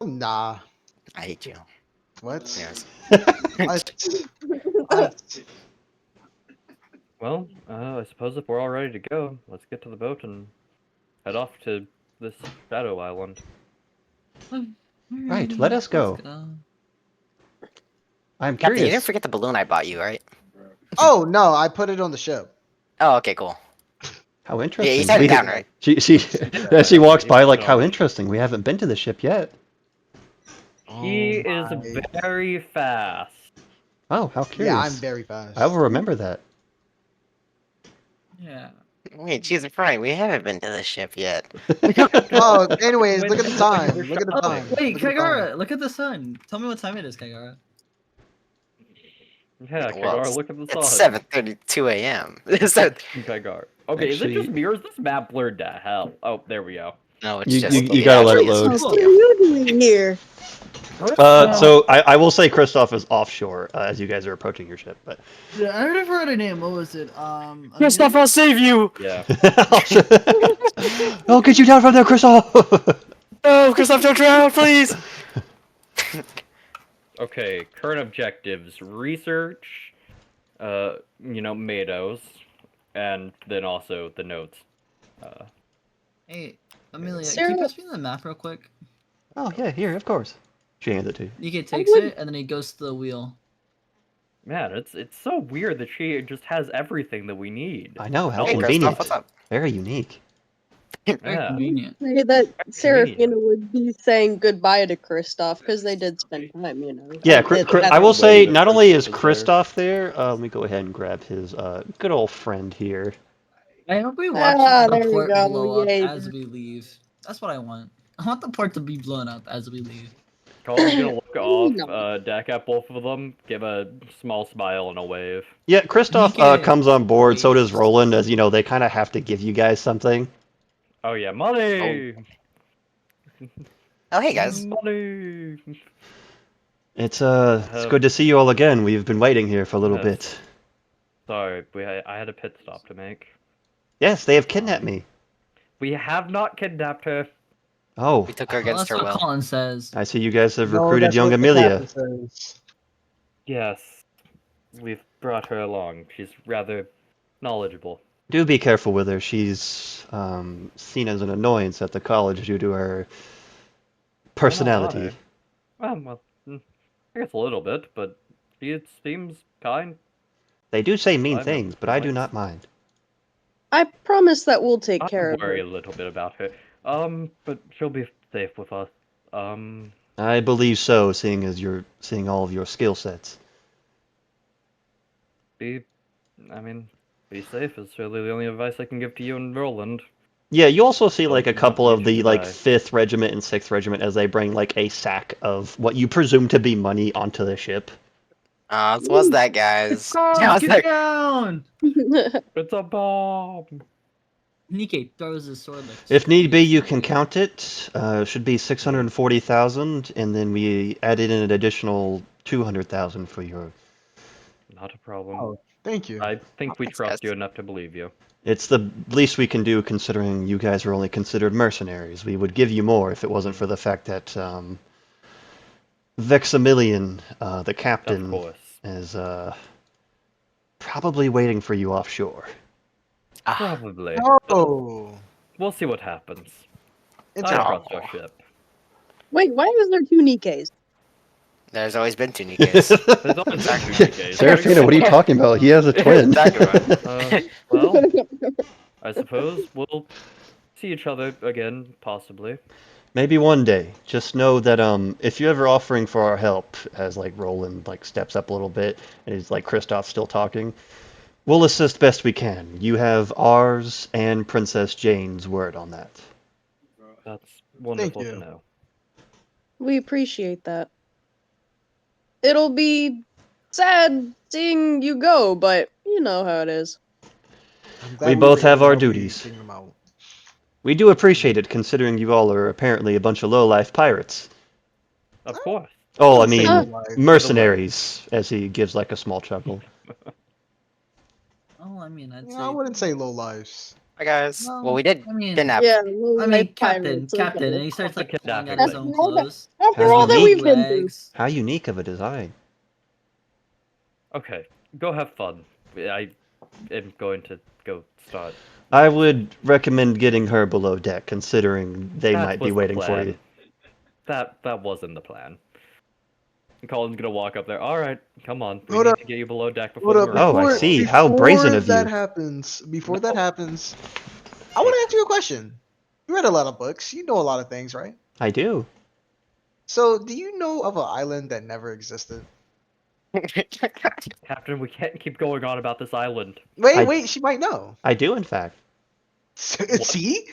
Nah. I hate you. What? Yes. I- Well, I suppose if we're all ready to go, let's get to the boat and head off to this Shadow Island. Right, let us go. I'm Captain, you didn't curious. forget the balloon I bought you, right? Oh no, I put it on the ship. Oh, okay, cool. How Yeah, interesting. you said it We- down, right? as she walks by, like, how interesting. We haven't been to the ship yet. He Oh is my- very fast. Oh, how curious. Yeah, I'm very fast. I will remember that. Yeah. Wait, Jesus Christ, we haven't been to the ship yet. Oh, anyways, look at the When time. we're Look at the Oh, time. wait, Look at the time. Kagara, look at the sun. Tell me what time it is, Kagara. Yeah, Well, Kagar, look at the sun. It's 7:32 a.m. So- Kagar. Okay, is it Actually- just me or is this map blurred to hell? Oh, there we go. no, it's You- just you gotta let it actually, it's load. just What are you. you doing here? So I will say Kristoff is offshore as you guys are approaching your ship, but Yeah, I heard her name. What was it? Kristoff, I'll save you! Yeah. I'll get you down from there, Kristoff. No, Kristoff, don't drown, please! Okay, current objectives: research, Mados, and then also the notes. Hey, Amelia, Sarah- can you pass me the map real quick? Oh yeah, here, of course. She hands it to you. Nikki takes would- it, and then he goes to the wheel. Man, it's so weird that she just has everything that we need. I know, how Hey, convenient. Kristoff, what's up? Very unique. Very Yeah. convenient. Say that convenient. Serafina would be saying goodbye to Kristoff because they did spend time, you know. Yeah, I will Way say, that not only is Kristoff is Kristoff there, let me go ahead and grab his good old friend here. I hope we watch Ah, the there we port go, blow up yay. as we leave. That's what I want. I want the port to be blown up as we leave. Colin's gonna look off, No. deck at both of them, give a small smile and a wave. Yeah, Kristoff Nikke comes on board, so does waves. Roland, as you know, they kind of have to give you guys something. Oh yeah, money! Oh, hey guys. Money! It's good to see you all again. We've been waiting here for a little Yes. bit. Sorry, I had a pit stop to make. Yes, they have kidnapped me. We have not kidnapped her. Oh, We took her Well, against that's her what will. Colin says. I see you guys have No, recruited that's young what the Amelia. captain says. Yes, we've brought her along. She's rather knowledgeable. Do be careful with her. She's seen as an annoyance at the college due to her personality. Well, I guess a little bit, but she seems kind. They do say mean I'm things, but I do like- not mind. I promise that we'll take I care of worry her. a little bit about her. But she'll be safe with us. I believe so, seeing as you're seeing all of your skill sets. Be safe is really the only advice I can give to you and Roland. Yeah, you also see Don't like a not couple of need the to like die. 5th Regiment and 6th Regiment as they bring like a sack of what you presume to be money onto the ship. What's that, guys? Yeah, what's Get that? down! It's a bomb! Nikke throws his sword like. If need be, you can straight. count it. It should be 640,000, and then we added in an additional 200,000 for your. Not a problem. Oh, thank you. I think we Thanks, trust guys. you enough to believe you. It's the least we can do, considering you guys are only considered mercenaries. We would give you more if it wasn't for the fact that Vexamilion, the Of captain, course. is probably waiting for you offshore. Probably. Oh, We'll see what happens. I interesting. trust our ship. Wait, why is there two Nikkes? There's always been two Nikkes. There's always Sorry. been two Nikkes. Seraphina, what are you talking about? He has a twin. Talking about. Well, I suppose we'll see each other again, possibly. Maybe one day. Just know that if you're ever offering for our help, as like Roland like steps up a little bit and he's like Kristoff's still talking, we'll assist best we can. You have ours and Princess Jane's word on that. That's wonderful you. to know. We appreciate that. It'll be sad seeing you go, but you know how it is. I'm We glad both were have able to our help you duties. figure them out. We do appreciate it, considering you all are apparently a bunch of low-life pirates. Of course. Oh, I Don't say mean, low-life. mercenaries, as he gives like a small chuckle. Oh, I mean, I'd Yeah, say. I wouldn't say low lives. Hi guys. Well, Well, we did I mean, kidnap. Yeah, I low-life mean, Captain, pirates, Captain, okay. and he starts like Kidnapping pulling at thing. his own After all that- clothes. After How all that unique. we've been through. Rags. How unique of a design. Okay, go have fun. I am going to go start. I would recommend getting her below deck, considering they That might be was the waiting for plan. you. That wasn't the plan. And Colin's gonna walk up there. All right, come on. We Hold need up. to get you below deck before Hold the up. Oh, I Marines. see. How brazen of that you. happens, before that No. happens, I want to ask you a question. You read a lot of books. You know a lot of things, right? I do. So, do you know of an island that never existed? Captain, we can't keep going on about this island. Wait, she might know. I do, in fact. See?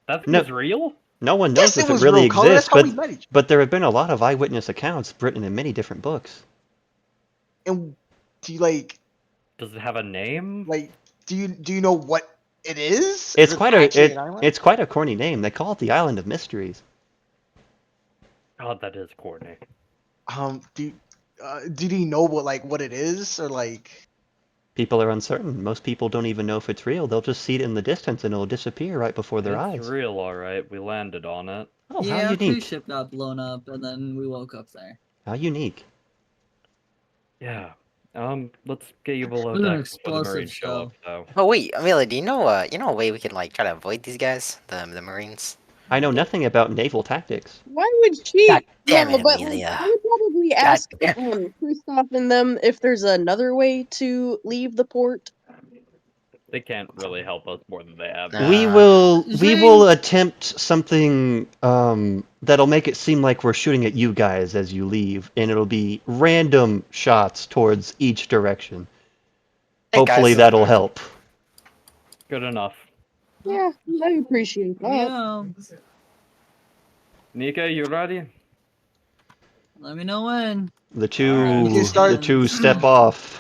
That No. was real? No one Yes, knows it if it was really real, Colin. That's exists, how we met each. but there have been a lot of eyewitness accounts written in many different books. And do you like Does it have a name? do you know what it is? It's Is it quite actually a an island? it's quite a corny name. They call it the Island of Mysteries. God, that is corny. Do you know what it is or like? People are uncertain. Most people don't even know if it's real. They'll just see it in the distance and it'll disappear right before their It's eyes. real, alright. We landed on it. Oh, Yeah, how our cruise unique. ship got blown up, and then we woke up there. How unique. Yeah. Let's get you below It was an deck before the explosive Marines show up, though. Oh wait, Amelia, do you know a way we can like try to avoid these guys, the Marines? I know nothing about naval tactics. Why would she? God damn No, it, but Amelia. I would probably God ask damn Kristoff and them if there's another way to leave the port. They can't really help us more than they have. No. We Zing. will attempt something that'll make it seem like we're shooting at you guys as you leave, and it'll be random shots towards each direction. Hey, Hopefully guys. that'll help. Good enough. Yeah, I appreciate that. Yeah. Nika, you ready? Let me know when. The You can two start- step off.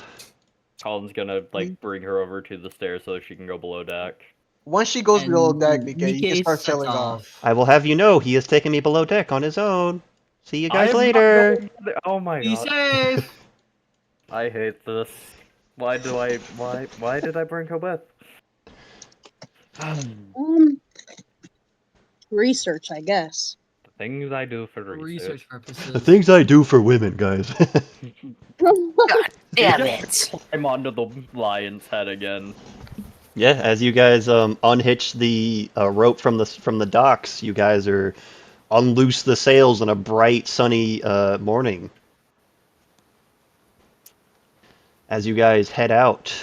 Colin's gonna like bring her over to the stairs so she can go below deck. Once she goes below And deck, Nikkei, you can Nikkei start sets selling off. off. I will have you know he has taken me below deck on his own. See you guys I am not later. going there. Oh my Be god. safe. I hate this. Why did I bring her with? Research, I guess. The things I do for For research. research purposes. The things I do for women, guys. Damn You it! just climb onto the lion's head again. Yeah, as you guys unhitch the rope from the docks, you guys are unloose the sails on a bright, sunny morning. As you guys head out,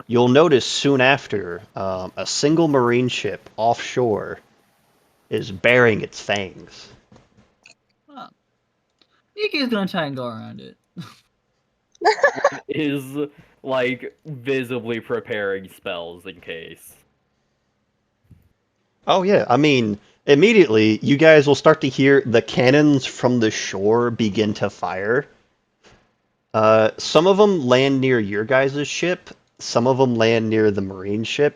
you'll notice soon after a single marine ship offshore is baring its fangs. Huh. Nikkei's gonna try and go around it. Is like visibly preparing spells in case. Oh yeah, I mean, immediately you guys will start to hear the cannons from the shore begin to fire. Some of them land near your guys' ship. Some of them land near the marine ship.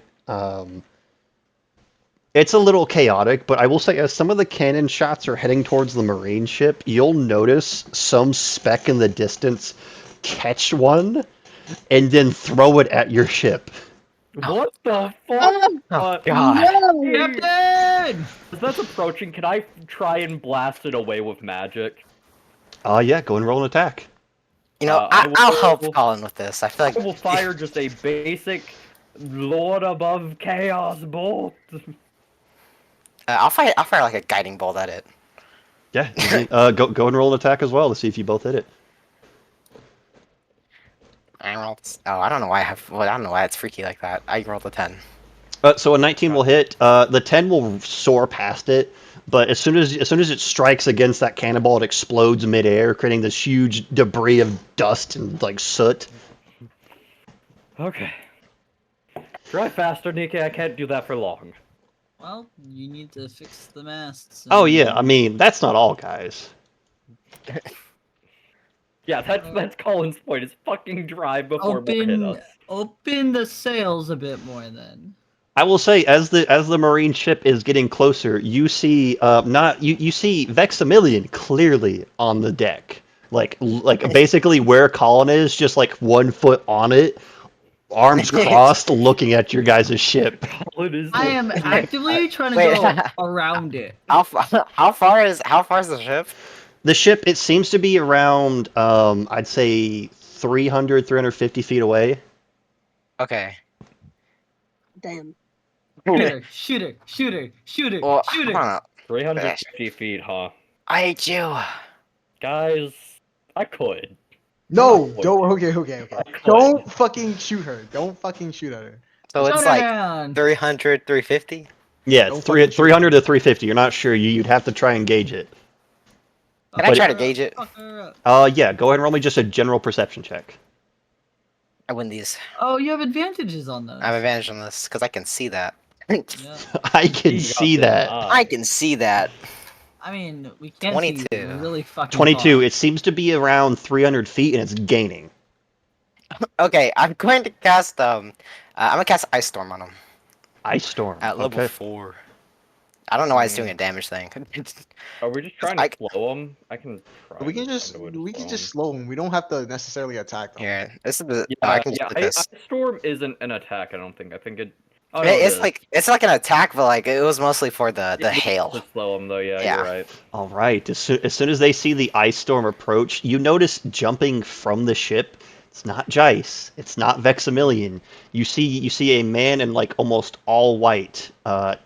It's a little chaotic, but I will say as some of the cannon shots are heading towards the marine ship, you'll notice some speck in the distance catch one and then throw it at your ship. What the fuck? Oh, God. No! Captain! As that's approaching, can I try and blast it away with magic? Yeah, go and roll an attack. You know, I'll help Colin with this. I feel like I will fire just a basic Lord above chaos bolt. I'll fire like a guiding bolt at it. Yeah, go and roll an attack as well to see if you both hit it. I rolled. Oh, I don't know why I have. Well, I don't know why it's freaky like that. I rolled a 10. So a 19 will hit. The 10 will soar past it, but as soon as it strikes against that cannonball, it explodes midair, creating this huge debris of dust and like soot. Okay. Drive faster, Nika. I can't do that for long. Well, you need to fix the masts. Oh yeah, I mean that's not all, guys. Yeah, that's Colin's point. Is fucking drive before more hit us. Open the sails a bit more then. I will say, as the marine ship is getting closer, you see you see Vexamilion clearly on the deck, like basically where Colin is, just like 1 foot on it, arms crossed, looking at your guys' ship. Colin is. I am actively trying to Wait. go around it. How far is the ship? The ship, it seems to be around, I'd say 350 feet away. Okay. Damn. Shoot her! Well, I Shoot don't her! know. 350 feet, huh? I hate you. Guys, I could. No, Not don't. would. Okay. I could. Don't fucking shoot her. Don't fucking shoot at her. So Turn it's like around. 300, 350. Yeah, Don't it's fucking shoot 300 to 350. You're not sure. You'd have to try and gauge it. Can I try to gauge it? Yeah, go ahead and roll me just a general perception check. I win these. Oh, you have advantages on those. I have advantage on this because I can see that. Yeah. I can He see got that. that. I can see that. I mean, we can't 22. see really fucking 22. far. It seems to be around 300 feet, and it's gaining. Okay, I'm going to cast I'm gonna cast Ice Storm on him Ice Storm. at level Okay. 4. I don't know why it's doing a damage thing. Are we just trying to slow him? I can try. We can and just find a way to slow slow him. We don't have to necessarily attack them. Here, this is the. him. I Yeah, can just yeah. click this. Ice Storm isn't an attack. I don't think. I think it. Oh, no, It's like an attack, but like it was mostly for the hail. To slow him though. Yeah, Yeah. you're right. All right. As soon as they see the ice storm approach, you notice jumping from the ship. It's not Jace. It's not Vexamilion. You see a man in like almost all white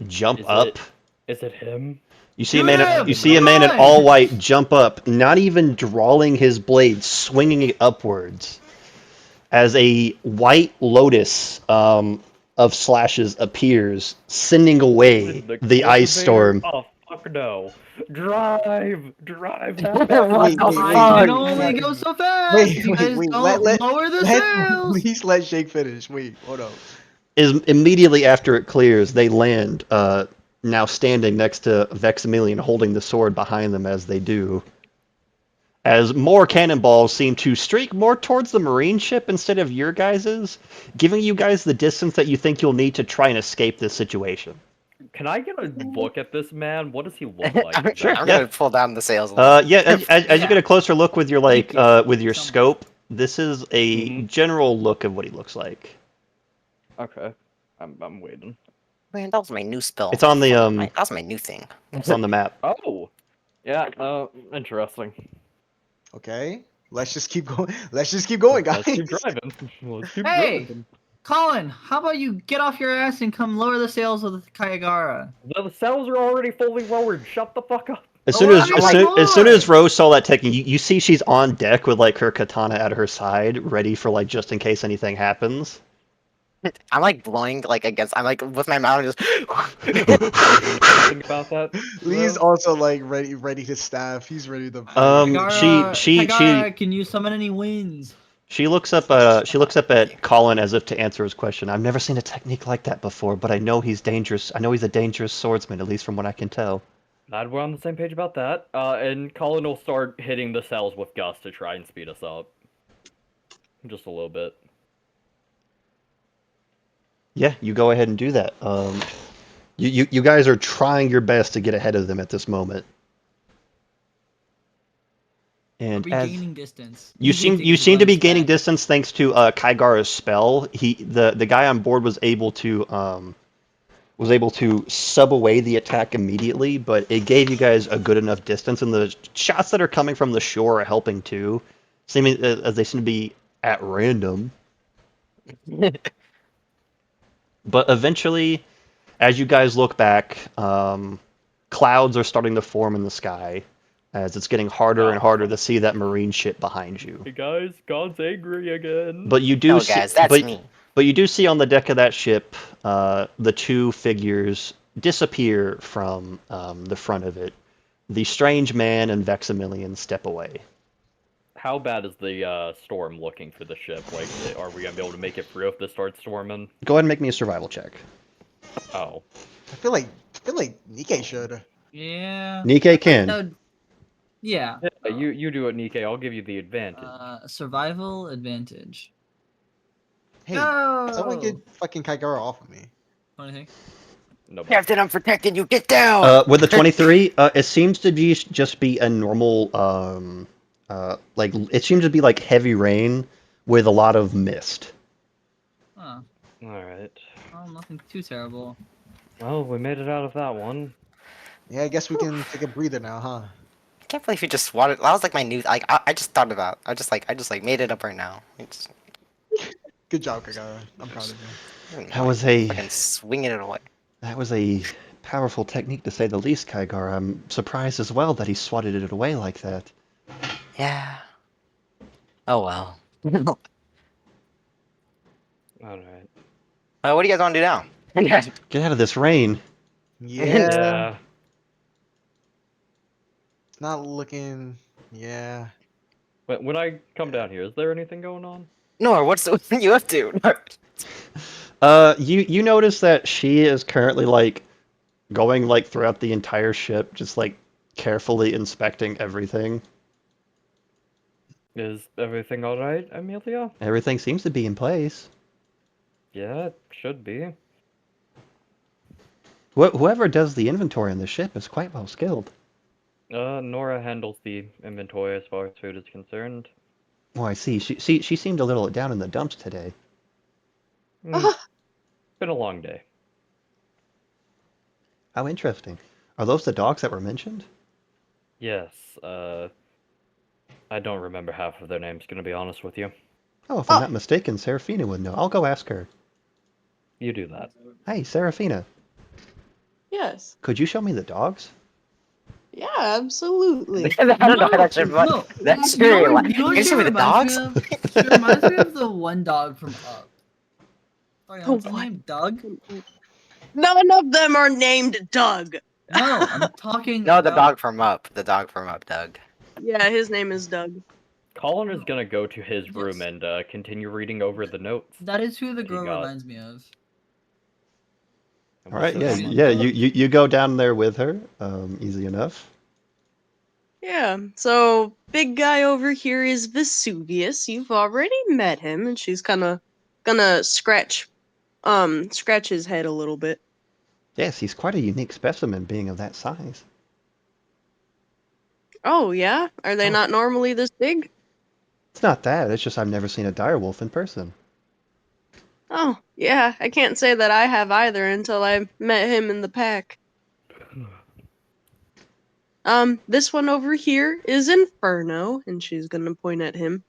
jump Is up. Is it him? You see a Shoot man. him! You see a Come man in on! all white jump up, not even drawing his blade, swinging it upwards, as a white lotus of slashes appears, sending away the ice storm. Oh fuck no! Drive! What That the Wait, I can fuck? only go so fast. Wait, You wait, guys wait, don't let- lower the sails. Please let Jake finish. Wait, hold up. Is immediately after it clears, they land now standing next to Vexamilion holding the sword behind them as they do. As more cannonballs seem to streak more towards the marine ship instead of your guys's, giving you guys the distance that you think you'll need to try and escape this situation. Can I get a look at this man? What does he look like? I'm Sure, exactly? gonna yeah. pull down the sails a little. Yeah, as you get a closer look with your Keep it with your somewhere. scope, this is a Mhm. general look of what he looks like. Okay, I'm waiting. Man, that was my new spell. It's on the That was my new thing. it's on the map. Oh, yeah. Interesting. Okay, let's just keep going. Let's just keep going, guys. Let's keep driving. Let's keep Hey! driving. Colin, how about you get off your ass and come lower the sails of the Kayagara? The sails are already fully lowered. Shut the fuck up. As Oh, soon what as are you as soon for? as Rose saw that taking, you see she's on deck with like her katana at her side, ready for like just in case anything happens. I'm like blowing like against. I'm like with my mouth just. Think about that. Lee's Rose? also like ready to staff. He's ready to. Kagara, can you summon any winds? She looks up at Colin as if to answer his question. I've never seen a technique like that before, but I know he's dangerous. I know he's a dangerous swordsman, at least from what I can tell. Glad we're on the same page about that. And Colin will start hitting the sails with Gus to try and speed us up. Just a little bit. Yeah, you go ahead and do that. You guys are trying your best to get ahead of them at this moment. And Regaining distance. you seem to be gaining distance thanks to Kaigara's spell. The guy on board was able to sub away the attack immediately, but it gave you guys a good enough distance, and the shots that are coming from the shore are helping too, seeming as they seem to be at random. But eventually, as you guys look back, clouds are starting to form in the sky as it's getting harder and harder to see that marine ship behind you. Hey guys, God's angry again. But you do No, see, guys, that's me. But you do see on the deck of that ship the two figures disappear from the front of it. The strange man and Vexamilion step away. How bad is the storm looking for the ship? Like, are we gonna be able to make it through if this starts storming? Go ahead and make me a survival check. Oh. I feel like Nikkei should. Yeah. Nikkei can. Yeah. Yeah, you do it, Nikkei. I'll give you the advantage. Survival advantage. Hey, Go! someone get fucking Kaigara off of me. What do you think? No. Captain, I'm protecting you. Get down. With the 23, it seems to be just be a normal, like it seems to be like heavy rain with a lot of mist. Oh, Alright. well, nothing too terrible. Well, we made it out of that one. Yeah, I guess we can take a breather now, huh? I can't believe you just wanted. That was like my new. Like I just thought about. I just like made it up right now. It's Good job, Kaigara. I'm proud of you. That was a fucking swinging it away. That was a powerful technique to say the least, Kaigar. I'm surprised as well that he swatted it away like that. Yeah. Oh well. Alright. What do you guys want to do now? Get out of this rain. Yeah. It's not looking. Yeah. When I come down here, is there anything going on? No, what's you up to? You notice that she is currently like going like throughout the entire ship, just like carefully inspecting everything. Is everything alright, Amelia? Everything seems to be in place. Yeah, it should be. Whoever does the inventory on the ship is quite well skilled. Nora handles the inventory as far as food is concerned. Oh, I see. She seemed a little down in the dumps today. Been a long day. How interesting. Are those the dogs that were mentioned? Yes, I don't remember half of their names, gonna be honest with you. Oh, if I'm not mistaken, Serafina would know. I'll go ask her. You do that. Hey, Serafina, Yes. could you show me the dogs? Yeah, absolutely. I don't know how that should run. No, That's you know very. what- you know what Can you she show me the reminds dogs? me of? She reminds me of the one dog from Up. Sorry, what's his What? name? Doug? None of them are named Doug. No, I'm talking. No, the about- dog from Up. The dog from Up, Doug. Yeah, his name is Doug. Colin is gonna go to his room Yes. and continue reading over the notes. That is who the He girl got- reminds me of. I'm All just right, yeah, sitting yeah. on You go down there with her. Easy enough. Yeah, so big guy over here is Vesuvius. You've already met him, and she's kind of gonna scratch his head a little bit. Yes, he's quite a unique specimen, being of that size. Oh yeah, are they Oh, not normally this big? it's not that. It's just I've never seen a direwolf in person. Oh yeah, I can't say that I have either until I met him in the pack. This one over here is Inferno, and she's gonna point at him.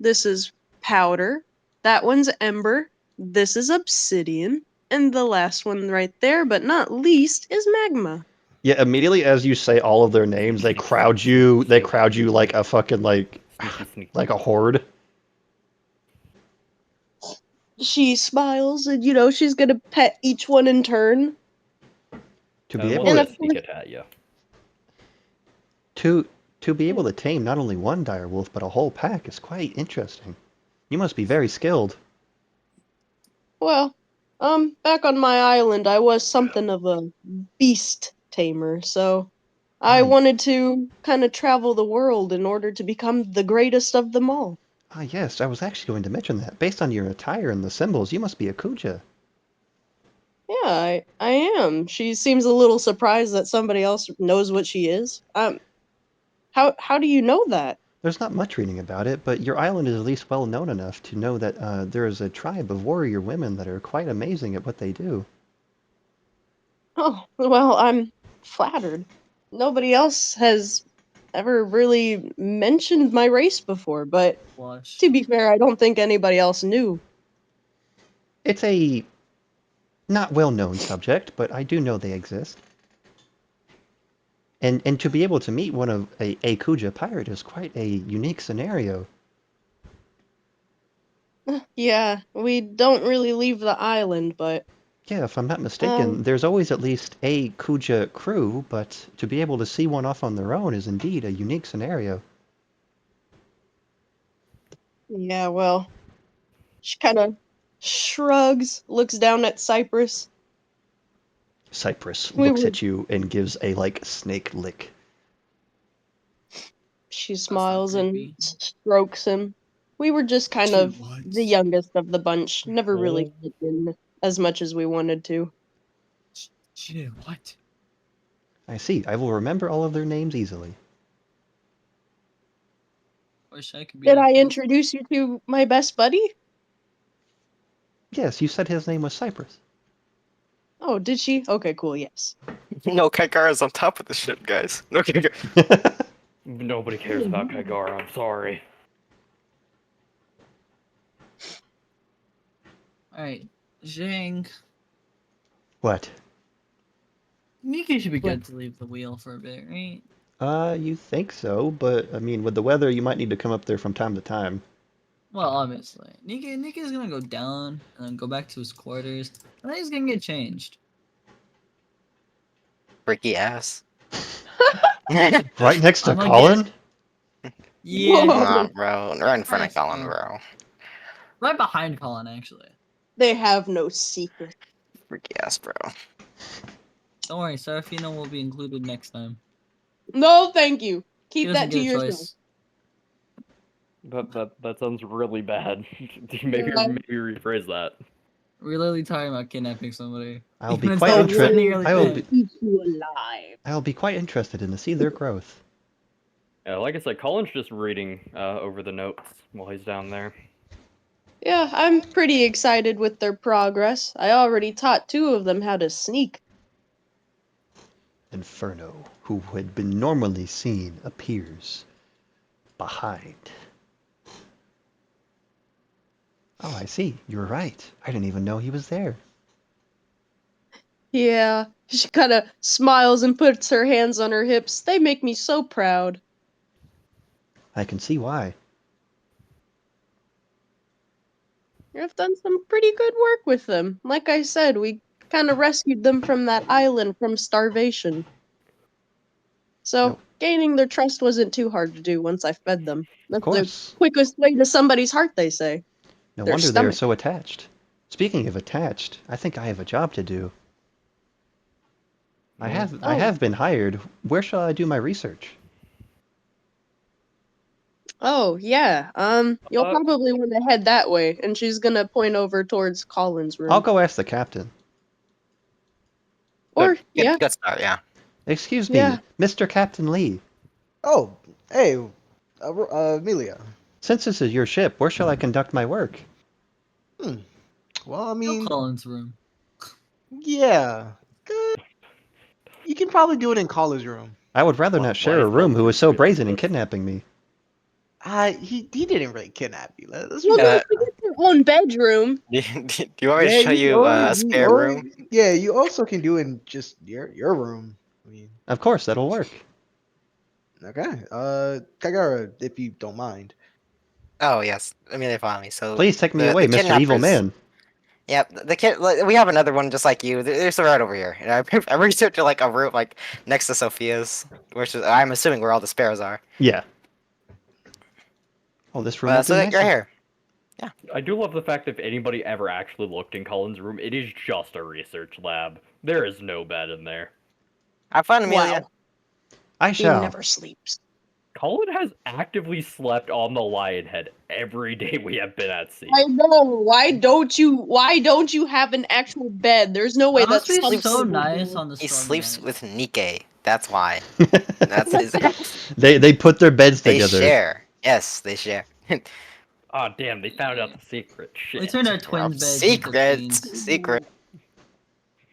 This is Powder. That one's Ember. This is Obsidian. And the last one right there, but not least, is Magma. Yeah, immediately as you say all of their names, they Sneaky, crowd sneaky, you. sneaky, They sneaky. crowd you like a fucking Sneaky, sneaky. like a horde. She smiles and, she's gonna pet each one in turn. To be able One And to of just course, sneak it at you. to be able to tame not only one direwolf but a whole pack is quite interesting. You must be very skilled. well, back on my island, I was something of a beast tamer, so I Ah, wanted to kind of travel the world in order to become the greatest of them all. yes, I was actually going to mention that. Based on your attire and the symbols, you must be a Kuja. Yeah, I am. She seems a little surprised that somebody else knows what she is. How do you know that? There's not much reading about it, but your island is at least well known enough to know that there is a tribe of warrior women that are quite amazing at what they do. Oh, well, I'm flattered. Nobody else has ever really mentioned my race before, but Blush. to be fair, I don't think anybody else knew. It's a not well-known subject, but I do know they exist. And to be able to meet one of a Kuja pirate is quite a unique scenario. Yeah, we don't really leave the island, but Yeah, if I'm not um, mistaken, there's always at least a Kuja crew, but to be able to see one off on their own is indeed a unique scenario. yeah, well, she kind of shrugs, looks down at Cypress. Cypress We looks were at you and gives a snake lick. She That's not smiles and creepy. strokes him. We were just kind Shit, of what? the youngest of the bunch, never really Oh, fit in as much as we wanted to. Shit, what? I see. I will remember all of their names easily. Wish I could be Did like I this. introduce you to my best buddy? Yes, you said his name was Cypress. Oh, did she? Okay, cool, yes. No, Kaikara's on top of the ship, guys. No, Kaikara. nobody cares about Kagara. I'm sorry. Alright, Zhang. What? Nika should be What? good to leave the wheel for a bit, right? You think so, but I mean, with the weather, you might need to come up there from time to time. Well, obviously. Nika's gonna go down and then go back to his quarters. And then he's gonna get changed. Freaky ass. Right next to I'm gonna get. Colin? Yeah. Come Whoa! on, bro. Right in front of Nice, Colin, bro. bro. Right behind Colin, actually. They have no secret. Freaky ass, bro. Don't worry, Serafina will be included next time. No, thank you. He Keep doesn't that to get a yourself. choice. That sounds really bad. maybe Yeah. maybe rephrase that. We're literally talking about kidnapping somebody. I'll be Even quite though The it's not interested. nearly I will that. be. keep you alive. I'll be quite interested in to see their growth. Yeah, like I said, Colin's just reading over the notes while he's down there. Yeah, I'm pretty excited with their progress. I already taught 2 of them how to sneak. Inferno, who had been normally seen, appears behind. Oh, I see. You were right. I didn't even know he was there. Yeah, she kind of smiles and puts her hands on her hips. They make me so proud. I can see why. I've done some pretty good work with them. Like I said, we kind of rescued them from that island from starvation. So, No, gaining their trust wasn't too hard to do once I fed them. of That's the course. quickest way to somebody's heart, they say. No Their wonder they are stomach. so attached. Speaking of attached, I think I have a job to do. I have been hired. Where shall I do my research? Oh, yeah. You'll Uh, probably want to head that way, and she's gonna point over towards Colin's room. I'll go ask the captain. Or, yeah, Good start, yeah. Excuse me, Yeah. Mr. Captain Lee. Oh, hey, Amelia. Since this is your ship, where shall I conduct my work? Well, I Go mean, Colin's room. yeah, good. You can probably do it in Colin's room. I would rather Why- not why share a is room Colin's who was room so good for brazen in this? kidnapping me. He didn't really kidnap you. Let's be well, Uh, don't forget your own bedroom. do you want me to Yeah, show you a spare room? yeah, you also can do it in just your room. I mean, Of course, that'll work. okay. Kagara, if you don't mind. Oh yes, I mean they follow me. So Please take me the away, Mr. Evil kidnappers. Man. Yep, the kid. We have another one just like you. There's a right over here. And I researched like a room like next to Sophia's, which is I'm assuming where all the sparrows are. Yeah. Oh, this room will So do like, right nicely. here. I do love the fact if anybody ever actually looked in Colin's room, it is just a research lab. There is no bed in there. Have fun, Amelia. Wow, I he shall. never sleeps. Colin has actively slept on the Lionhead every day we have been at sea. I know. Why don't you have an actual bed? There's no way That that's must be something so you nice do. on the He stormy sleeps night. with Nikkei. That's why. That's his. They put their beds They together. share. Yes, they share. Ah, damn, they found out the secret. We Shit. turned our twins' beds into Secret. queens. Secret.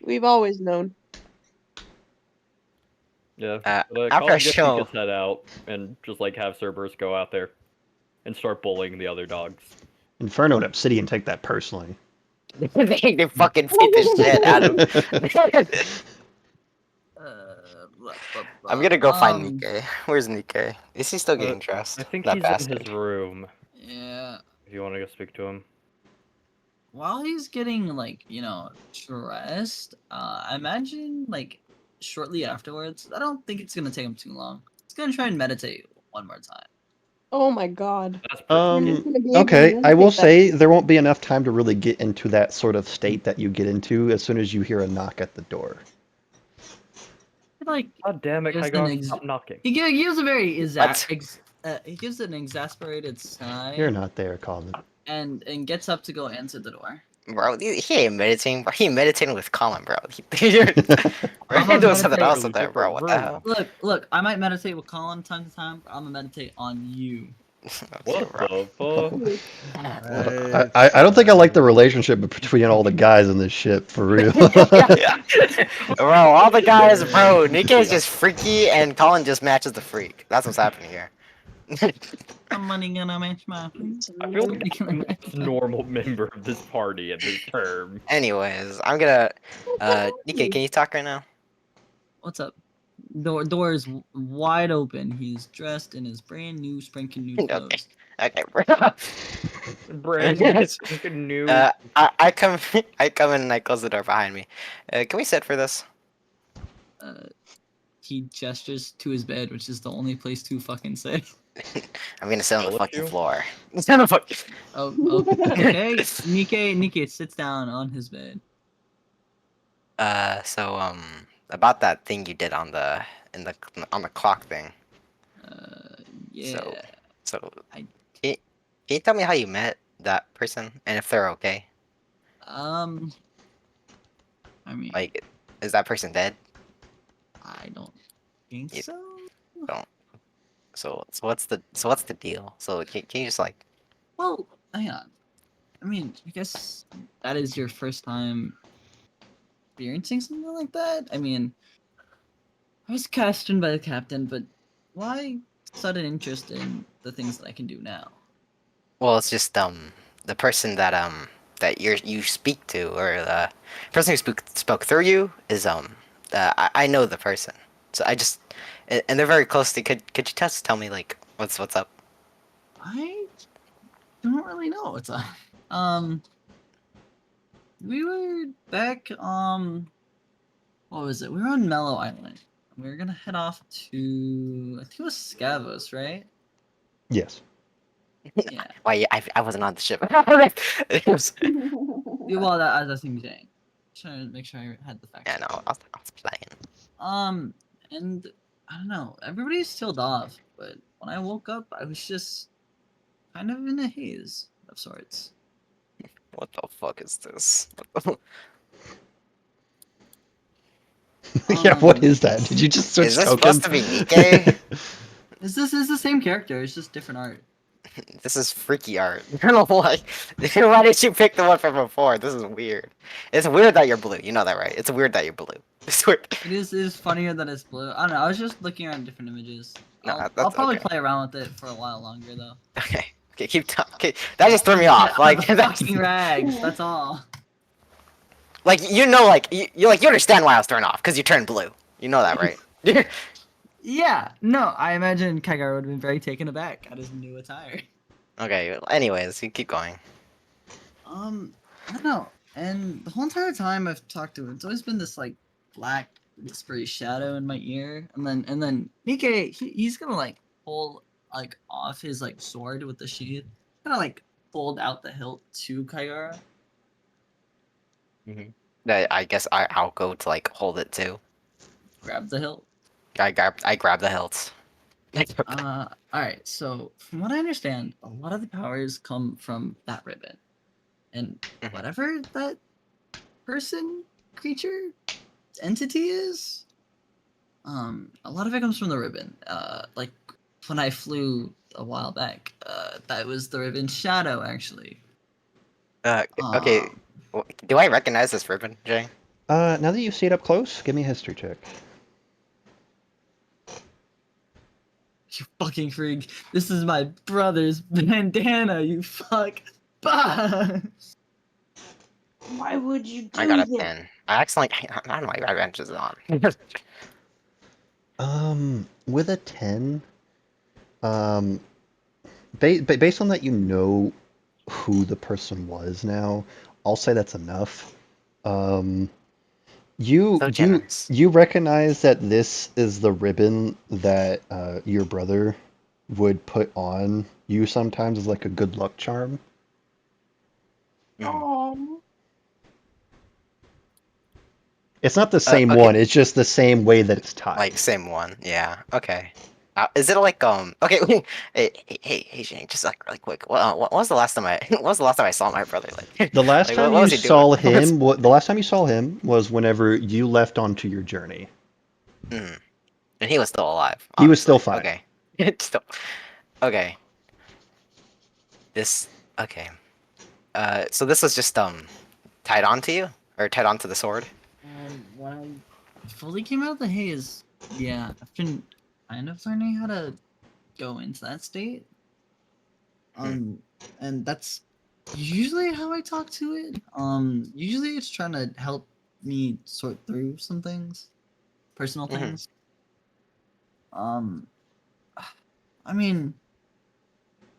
We've always known. Yeah. After Colin I gets show- Nika's head out and just like have Cerberus go out there and start bullying the other dogs. Inferno and Obsidian take that personally. they fucking beat the shit out of. I'm gonna go find Nikkei. Where's Nikkei? Is he still getting dressed? I think That he's bastard. in his room. Yeah. If you want to go speak to him. While he's getting like dressed, I imagine like shortly afterwards. I don't think it's gonna take him too long. He's gonna try and meditate one more time. Oh my god. That's pretty You're just gonna be able to Okay, I will meditate that say quick. there won't be enough time to really get into that sort of state that you get into as soon as you hear a knock at the door. Like God damn it, just Kaigar, stop knocking. he gives a very What? he gives an exasperated sigh You're not there, Colin. and gets up to go answer the door. Bro, he ain't meditating, bro. He meditating with Colin, bro. We're gonna doing something meditate. else with that, bro. What the hell? Look, I might meditate with Colin time to time, but I'm gonna meditate on you. Okay, What bro. the fuck? I don't think I like the relationship between all the guys in this ship, for real. Bro, all the guys, bro. Nikkei's just freaky, and Colin just matches the freak. That's what's happening here. Somebody gonna match my. I feel like I'm the most normal member of this party at this term. Anyways, I'm gonna. Nikkei, can you talk right now? What's up? Door is wide open. He's dressed in his brand new spanking new Okay. clothes. Okay, bro. Brand Yes. new. I come in and I close the door behind me. Can we sit for this? He gestures to his bed, which is the only place to fucking sit. I'm gonna sit on the Will fucking you? floor. Sit on the fucking. Oh, okay. Nikkei sits down on his bed. About that thing you did on the on the clock thing. Yeah. So, I- can you tell me how you met that person and if they're okay? I mean, Like, is that person dead? I don't think Yeah. so. So what's the deal? So can you just like? Well, hang on. I mean, I guess that is your first time experiencing something like that. I mean, I was questioned by the captain, but why sudden interest in the things that I can do now? Well, it's just the person that you speak to, or the person who spoke through you is I know the person, so I just and they're very close to. Could you just tell me like what's up? I don't really know what's up. We were back. What was it? We were on Mellow Island. We were gonna head off to I think it was Scavos, right? Yes. Yeah. Why I wasn't on the ship. It was- Well, that's what I'm saying. Trying to make sure I had the facts. yeah, no, I was playing. And I don't know. Everybody's sealed off, but when I woke up, I was just kind of in a haze of sorts. What the fuck is this? Yeah, what Um, is that? Did you just Is switch this tokens? supposed to be Nikkei? is the same character? It's just different art. This is freaky art. I don't know why. Why did you pick the one from before? This is weird. It's weird that you're blue. You know that, right? It's weird that you're blue. It's weird. It is funnier that it's blue. I don't know. I was just looking around different images. No, I'll that's probably okay. play around with it for a while longer though. Okay. Okay, keep talking. That just threw me off. Like, I'm fucking rags. That's all. like you know, like you like you understand why I was thrown off because you turned blue. You know that, right? Yeah. No, I imagine Kaigar would have been very taken aback at his new attire. Okay. Anyways, you keep going. I don't know. And the whole entire time I've talked to him, it's always been this like black discreet shadow in my ear. And then Nikkei, he's gonna like pull like off his like sword with the sheath, kind of like fold out the hilt to Kaigara. I guess I'll go to like hold it too. Grab the hilt. I grab the hilts. Alright, so from what I understand, a lot of the powers come from that ribbon. And Mhm. whatever that person, creature, entity is, a lot of it comes from the ribbon. Like when I flew a while back, that was the ribbon shadow actually. Okay. Um, Do I recognize this ribbon, Jay? Now that you see it up close, give me a history check. you fucking freak! This is my brother's bandana. You fuck. Bah! Why would you I got do a that? 10. I accidentally. I don't know why my bench is on. With a 10, um, based on that, you know who the person was now. I'll say that's enough. Um, you So you generous. you recognize that this is the ribbon that your brother would put on you sometimes as like a good luck charm. Mhm. Oh, It's not the same Okay. one, it's just the same way that it's tied. Like same one. Yeah. Okay. Is it like okay? Hey, Shane. Just like really quick. What was the last time I? When was the last time I saw my brother? Like, The last like time what you was he doing? saw him, the last time you saw him was whenever you left onto your journey. Mm. And he was still alive, He was still obviously. fine. Okay. Still. Okay. This. Okay. So this was just tied onto you or tied onto the sword. When I fully came out of the haze, yeah, I've been kind of learning how to go into that state. Um, and that's usually how I talk to it. Usually it's trying to help me sort through some things, personal Mhm. things. Um, I mean,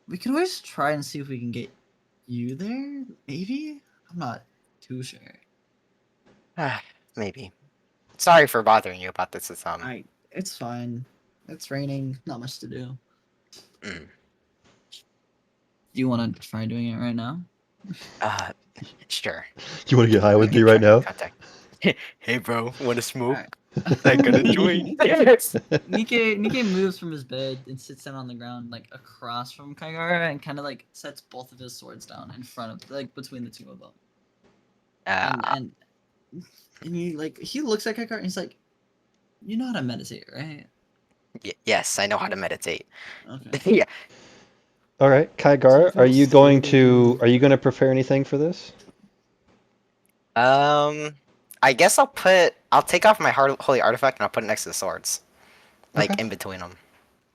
we could always try and see if we can get you there. Maybe I'm not too sure. Maybe. Sorry for bothering you about this. It's fine. It's raining. Not much to do. Mm. Do you want to try doing it right now? Uh, sure. You want to get high We with me can right try now? contact. Hey, bro, want to smoke? Alright. I got a joint. Yes. Nikkei moves from his bed and sits down on the ground, like across from Kaigara, and kind of like sets both of his swords down in front of, like between the two of them. And Uh, and and he looks at Kaigara and he's like, "You know how to meditate, right?" yes, I know how to meditate. Okay. Yeah. All right, So Kaigar, feel still. are you going to prepare anything for this? Um, I guess I'll take off my holy artifact and I'll put it next to the swords, like Okay. in between them.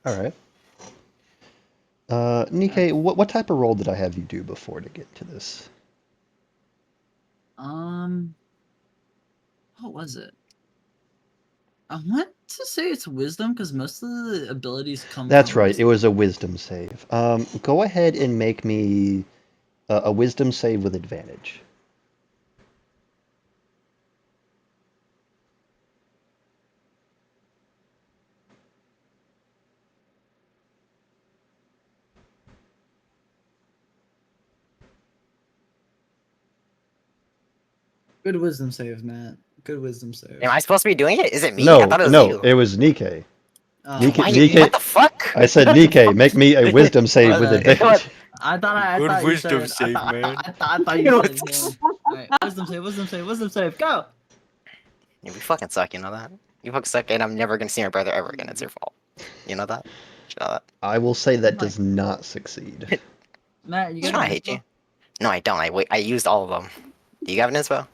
All right. Nikkei, what type of role did I have you do before to get to this? Um, what was it? I want to say it's wisdom because most of the abilities come That's from right, it wisdom. was a wisdom save. Go ahead and make me a wisdom save with advantage. Good wisdom save, Matt. Good wisdom save. Am I supposed to be doing it? Is it me? I No, thought it was no, you. it was Nikkei. Nikkei, Why? Nikkei. What the fuck? I said, Nikkei, make me a wisdom save with Okay. advantage. I Good thought you wisdom said. save, man. I thought you said. Wisdom Yeah. All right, wisdom save. Go. Yeah, we fucking suck, you know that? You fucking suck, and I'm never gonna see my brother ever again. It's your fault. You know that? You know that? I will say that does not succeed. Matt, you Sure, got I an hate inspo? you. No, I don't. I used all of them. Do you have an inspo?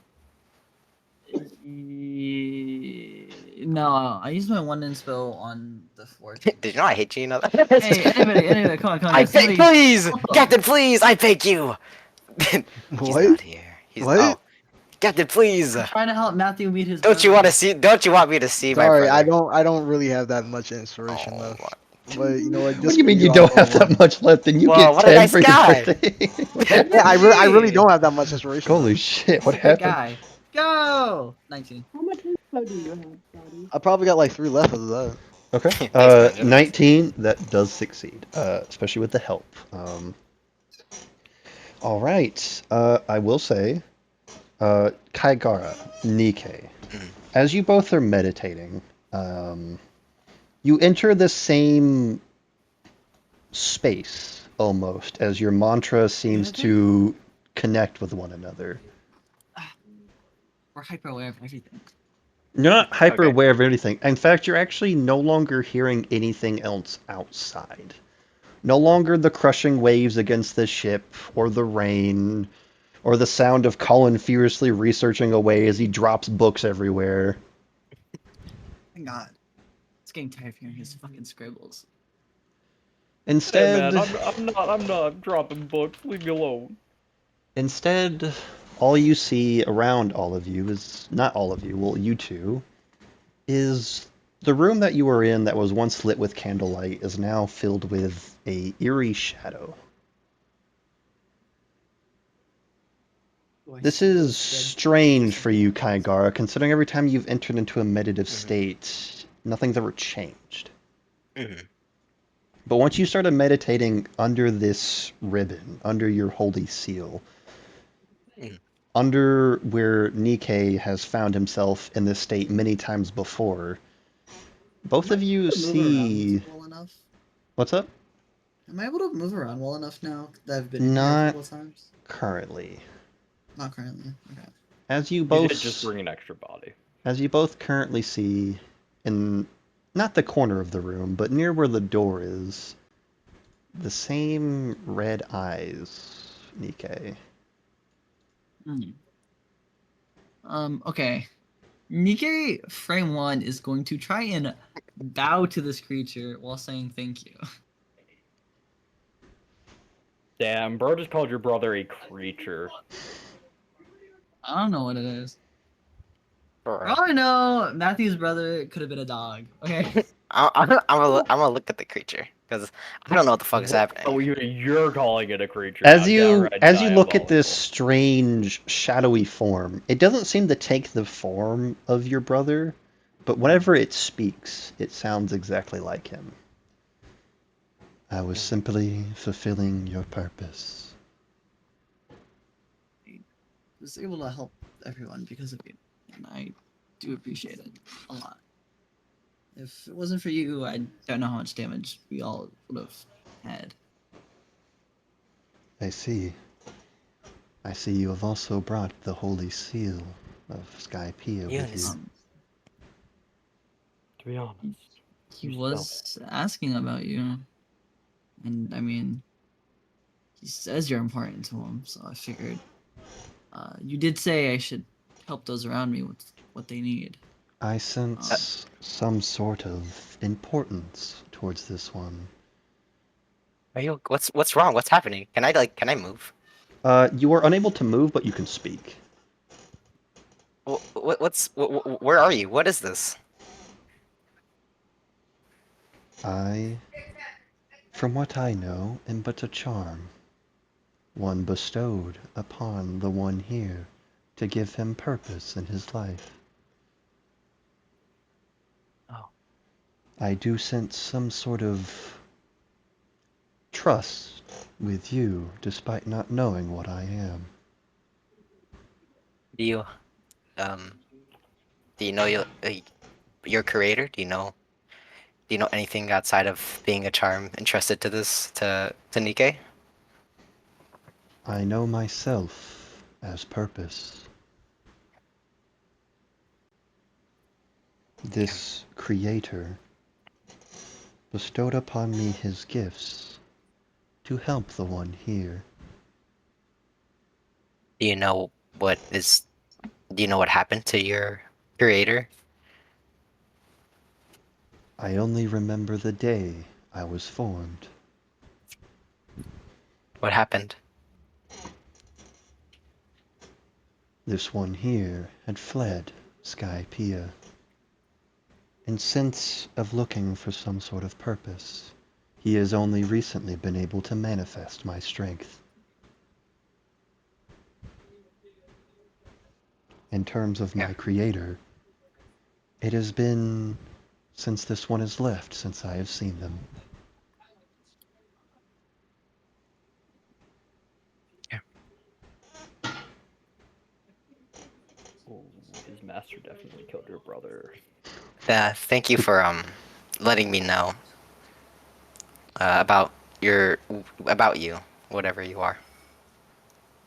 No, I used my one inspo on the 14th. Did you know I hate you? You know that? Hey, anybody, come on. I beg, Somebody, please, Captain, please, I beg you. He's What? not here. He's What? oh, Captain, please. I'm trying to help Matthew meet his. Don't you want to see? Don't you want me to see my Sorry, brother? I don't really have that much inspiration Oh, left. what? But you know what? What Just do you for mean you I'll don't throw have that one. much left and you Well, get what a 10 nice for your guy. birthday? Yeah, I really don't have that much inspiration Holy left. shit, what He's a good happened? guy. Go. 19. How much info do you have, Scotty? I probably got like 3 left of that. Okay. Thanks, man. 19, that does succeed, especially with the help. All right. I will say, Kaigara, Nikkei, Mhm. as you both are meditating, you enter the same space almost as your mantra seems to connect with one another. We're hyper aware of everything. You're not hyper Okay. aware of anything. In fact, you're actually no longer hearing anything else outside. No longer the crushing waves against the ship, or the rain, or the sound of Colin furiously researching away as he drops books everywhere. Thank God. It's getting tired of hearing his fucking scribbles. Hey Instead, man, I'm not dropping books. Leave me alone. instead, all you see around all of you is not all of you, well, you two, is the room that you were in that was once lit with candlelight is now filled with a eerie shadow. This is strange for you, Kaigara, considering every time you've entered into a meditative state, nothing's ever changed. Mhm. But once you started meditating under this ribbon, under your holy seal, Mhm. under where Nikkei has found himself in this state many times before, both of you see... Well enough? What's up? Am I able to move around well enough now that I've been in here a Not couple of times? currently. Not currently. Okay. As you You both... did just bring an extra body. As you both currently see in not the corner of the room, but near where the door is, the same red eyes, Nikkei. Okay. Nikkei frame 1 is going to try and bow to this creature while saying thank you. Damn, bro just called your brother a creature. I don't know what it is. For For real. all I know, Matthew's brother could have been a dog. Okay. I'm gonna look at the creature because I don't know what the fuck is happening. Oh, you're calling it a creature. As now, you downright look at this diabolical. strange shadowy form, it doesn't seem to take the form of your brother, but whenever it speaks, it sounds exactly like him. I was simply fulfilling your purpose. I was able to help everyone because of you, and I do appreciate it a lot. If it wasn't for you, I don't know how much damage we all would have had. I see. I see you have also brought the holy seal of Skypiea with Yes. you. To be honest, He you was asking about you, and I mean, he says you're important to him, so I figured. You did say I should help those around me with what they need. I sense some sort of importance towards this one. Are you? What's wrong? What's happening? Can I move? You are unable to move, but you can speak. Where are you? What is this? I, from what I know, am but a charm. One bestowed upon the one here to give him purpose in his life. Oh. I do sense some sort of trust with you, despite not knowing what I am. Do you, um, Do you know your creator? Do you know anything outside of being a charm entrusted to this to Nikkei? I know myself as purpose. This creator bestowed upon me his gifts to help the one here. Do you know what is? Do you know what happened to your creator? I only remember the day I was formed. What happened? This one here had fled Skypiea. In sense of looking for some sort of purpose, he has only recently been able to manifest my strength. In terms of Yeah. my creator, it has been since this one has left since I have seen them. Oh, his master definitely killed your brother. Thank you for letting me know about about you, whatever you are.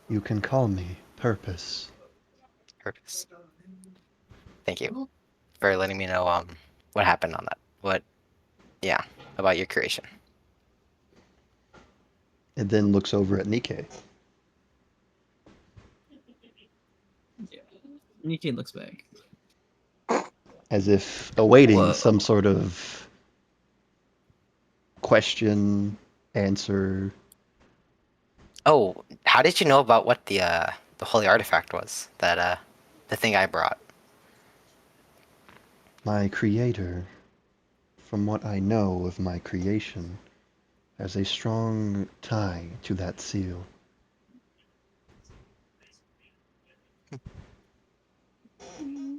You can call me Purpose. Purpose. Thank you for letting me know what happened on that. Yeah, about your creation. It then looks over at Nikkei. Yeah. Nikkei looks back. As if awaiting Whoa. some sort of question, answer. Oh, how did you know about what the holy artifact was? That the thing I brought. My creator, from what I know of my creation, has a strong tie to that seal.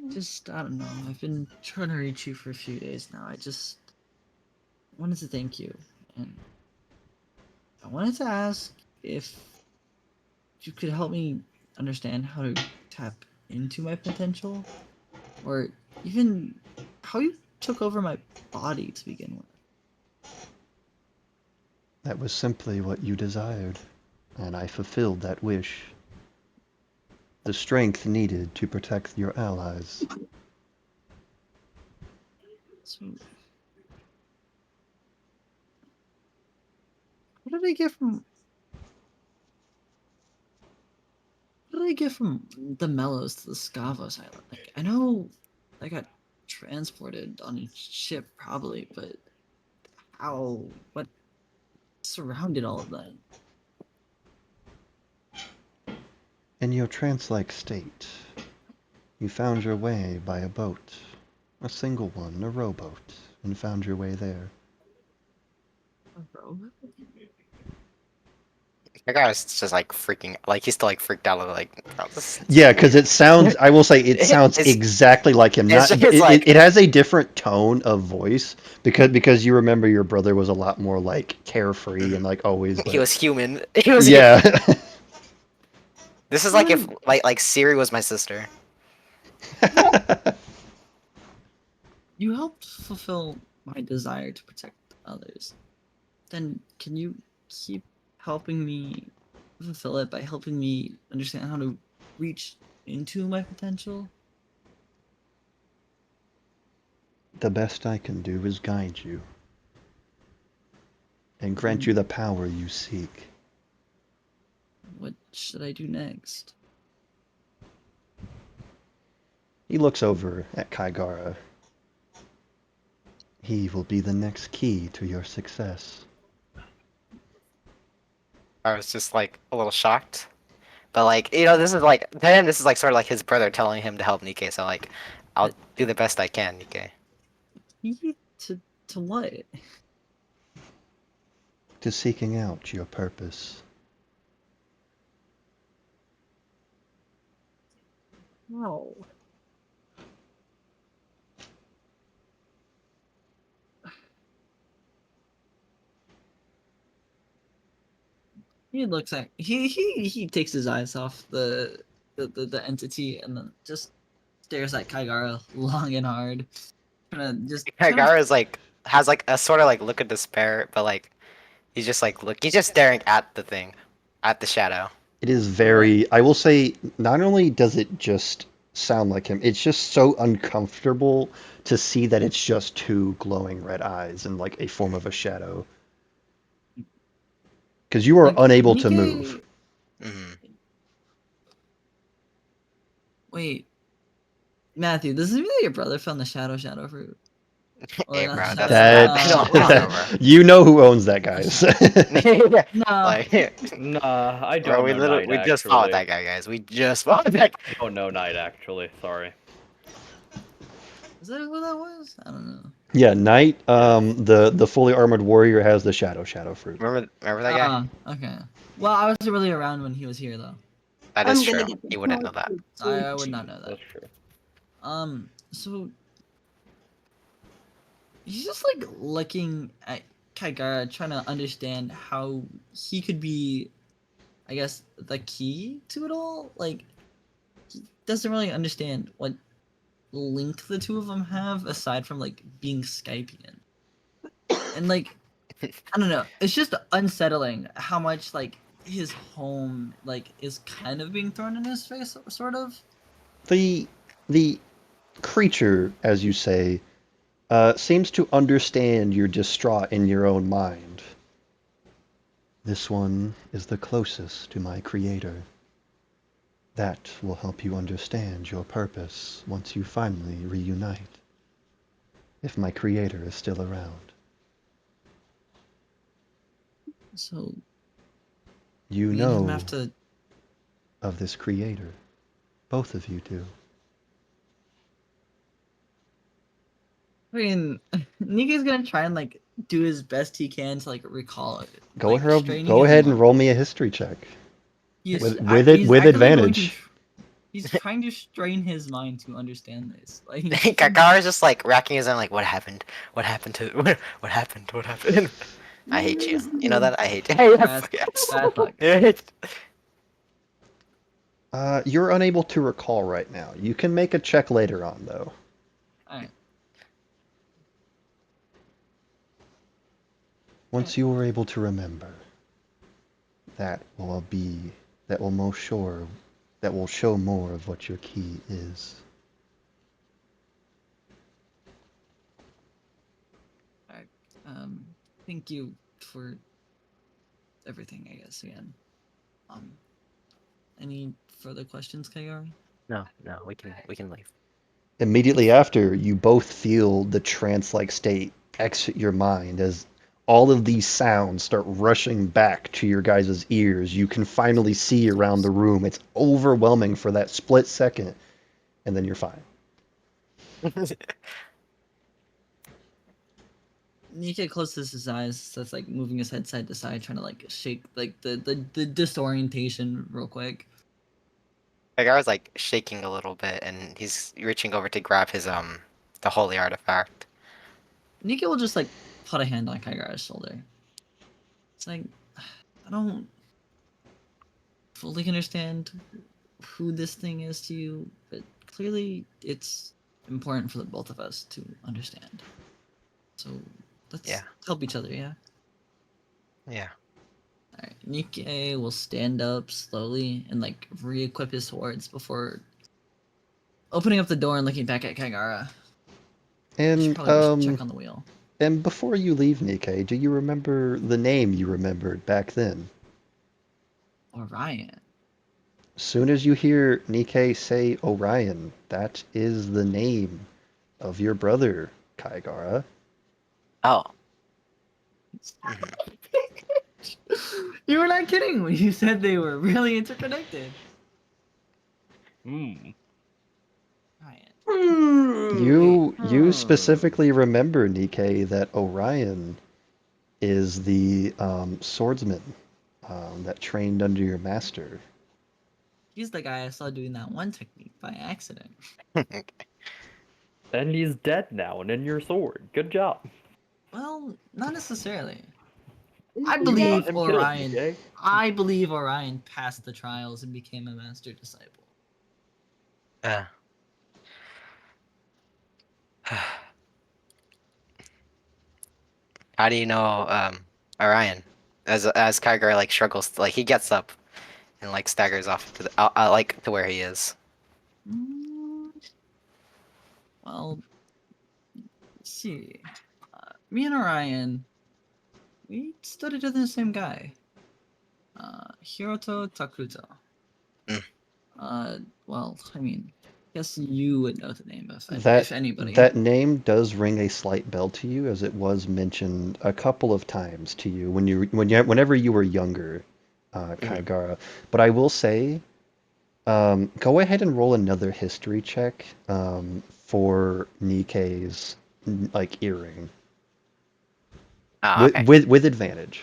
Just, I don't know. I've been trying to reach you for a few days now. I just wanted to thank you. And I wanted to ask if you could help me understand how to tap into my potential. Or even how you took over my body to begin with. That was simply what you desired, and I fulfilled that wish. The strength needed to protect your allies. So, what did I get from? What did I get from the Mellows to the Scavos Island? Like, I know I got transported on each ship, probably, but how? What surrounded all of that? In your trance-like state, you found your way by a boat, a single one, a rowboat, and found your way there. Bro, Your guy's just like freaking, like he's still like freaked out, like oh, this is Yeah, because weird. it sounds, I will say, it sounds It's exactly like him. it's Not, just like it has a different tone of voice because you remember your brother was a lot more like carefree and like always he like, was human. He was human. yeah. This is like if like Siri was my sister. you helped fulfill my desire to protect others. Then can you keep helping me fulfill it by helping me understand how to reach into my potential? The best I can do is guide you and grant And you the power you seek. what should I do next? He looks over at Kaigara. He will be the next key to your success. I was just like a little shocked, but like this is like to him, this is like sort of like his brother telling him to help Nikkei. So like, I'll do the best I can, Nikkei. To what? To seeking out your purpose. No. He looks at he takes his eyes off the entity and then just stares at Kaigara long and hard. Trying to just Kaigara's like has like a sort of like look of despair, but like he's just like he's just staring at the thing, at the shadow. It is very, I will say, not only does it just sound like him, it's just so uncomfortable to see that it's just two glowing red eyes in like a form of a shadow. Because you are like, unable to move. Mm-hmm. Wait, Matthew, does it mean that your brother found the shadow fruit? Or Hey, not bro, the that's shadow, I don't know, bro. You know who owns that, guys. No. Like, Nah, I bro, don't know Knight, we just fought actually. that guy, guys. We just fought that guy. I don't know Knight, actually. Sorry. Is that who that was? I don't know. Yeah, Knight, the fully armored warrior has the shadow fruit. Remember that guy? Okay. Well, I wasn't really around when he was here, though. That is I'm gonna true. get the He wouldn't know that. I would not know that. That's true. So he's just like looking at Kaigara, trying to understand how he could be, I guess, the key to it all. Like, he doesn't really understand what link the two of them have aside from like being Skypean. And like, I don't know, it's just unsettling how much like his home like is kind of being thrown in his face, sort of. The the creature, as you say, seems to understand you're distraught in your own mind. This one is the closest to my creator. That will help you understand your purpose once you finally reunite. If my creator is still around. So You me and him know have to. of this creator. Both of you do. I mean, Nika's gonna try and like do his best he can to like recall it. Go Like ahead, straining go his ahead and mind. roll me a history check. He's With he's actively going to. advantage. He's trying to strain his mind to understand this. Like Kakara's just like racking his own like, what happened? What happened to what happened? What happened? I hate you. You know that? I hate you. Hey, bad luck. You're unable to recall right now. You can make a check later on, though. Alright. Once you are able to remember, that will be, that will most sure, that will show more of what your key is. Alright. Thank you for everything, I guess, again. Any further questions, Kagari? No, we can leave. Immediately after, you both feel the trance-like state exit your mind as all of these sounds start rushing back to your guys' ears. You can finally see around the room. It's overwhelming for that split second, and then you're fine. Nika closes his eyes, so it's like moving his head side to side, trying to like shake like the disorientation real quick. Kakara's like shaking a little bit, and he's reaching over to grab his the holy artifact. Nika will just like put a hand on Kaigara's shoulder. It's like I don't fully understand who this thing is to you, but clearly it's important for the both of us to understand. So let's help each other, yeah? Yeah. Alright, Nikkei will stand up slowly and like re-equip his swords before opening up the door and looking back at Kaigara. And Probably check on the wheel. And before you leave, Nikkei, do you remember the name you remembered back then? Orion. Soon as you hear Nikkei say Orion, that is the name of your brother, Kaigara. Oh. You were not kidding when you said they were really interconnected. Hmm. Orion. You specifically remember, Nikkei, that Orion is the swordsman that trained under your master. He's the guy I saw doing that one technique by accident. And he's dead now and in your sword. Good job. Well, not necessarily. You I got believe him killed, Orion. okay? I believe Orion passed the trials and became a master disciple. How do you know Orion? As Kyger like struggles, like he gets up and like staggers off to the like to where he is. Mm, well, let's see. Me and Orion, we studied under the same guy. Hiroto Takuto. Mm. Well, I mean, guess you would know the name That if anybody. that name does ring a slight bell to you, as it was mentioned a couple of times to you whenever you were younger, Kaigara. But I will say, go ahead and roll another history check for Nikkei's like earring Oh, okay. with advantage.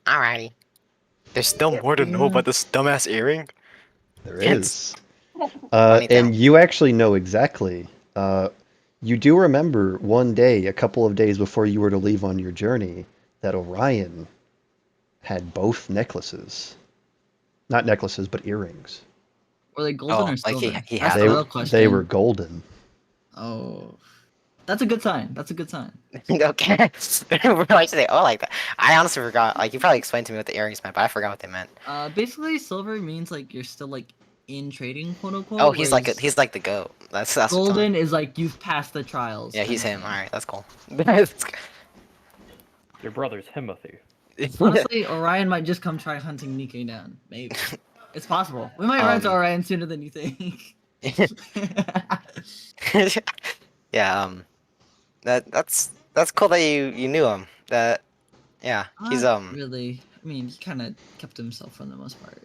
Alrighty. There's still more to know about this dumbass earring. There It's is. 20,000. And you actually know exactly. You do remember one day, a couple of days before you were to leave on your journey, that Orion had both necklaces. Not necklaces, but earrings. Were they golden Oh, or like silver? he That's had the them? real question. They were golden. Oh, that's a good sign. That's a good sign. Okay. We're like saying, oh, like that. I honestly forgot. Like you probably explained to me what the earrings meant, but I forgot what they meant. Basically, silver means like you're still like in trading, quote unquote. Oh, he's whereas like the goat. That's what's on. golden is like you've passed the trials. Yeah, kind he's of him. thing. All right, that's cool. Your brother's Timothy. Honestly, Orion might just come try hunting Nikkei down. Maybe. It's possible. We might run into Orion sooner than you think. Yeah. That's cool that you knew him. That yeah, he's Not really. I mean, he kind of kept to himself for the most part.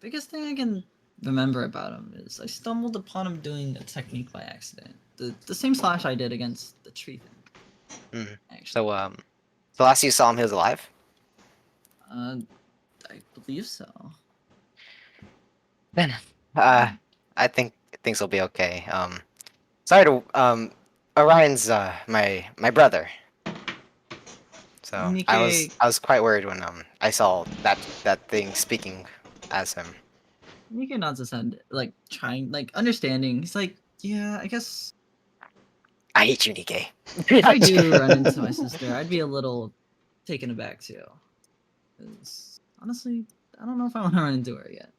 Biggest thing I can remember about him is I stumbled upon him doing a technique by accident. The same slash I did against the tree thing. Mhm. Actually. So the last you saw him, he was alive. I believe so. Then I think things will be okay. Sorry to Orion's my brother. So Nikkei, I was quite worried when I saw that thing speaking as him. Nikkei nods his head, like trying, like understanding. He's like, yeah, I guess I hate you, Nikkei. if I do run into my sister, I'd be a little taken aback too. 'Cause honestly, I don't know if I want to run into her yet.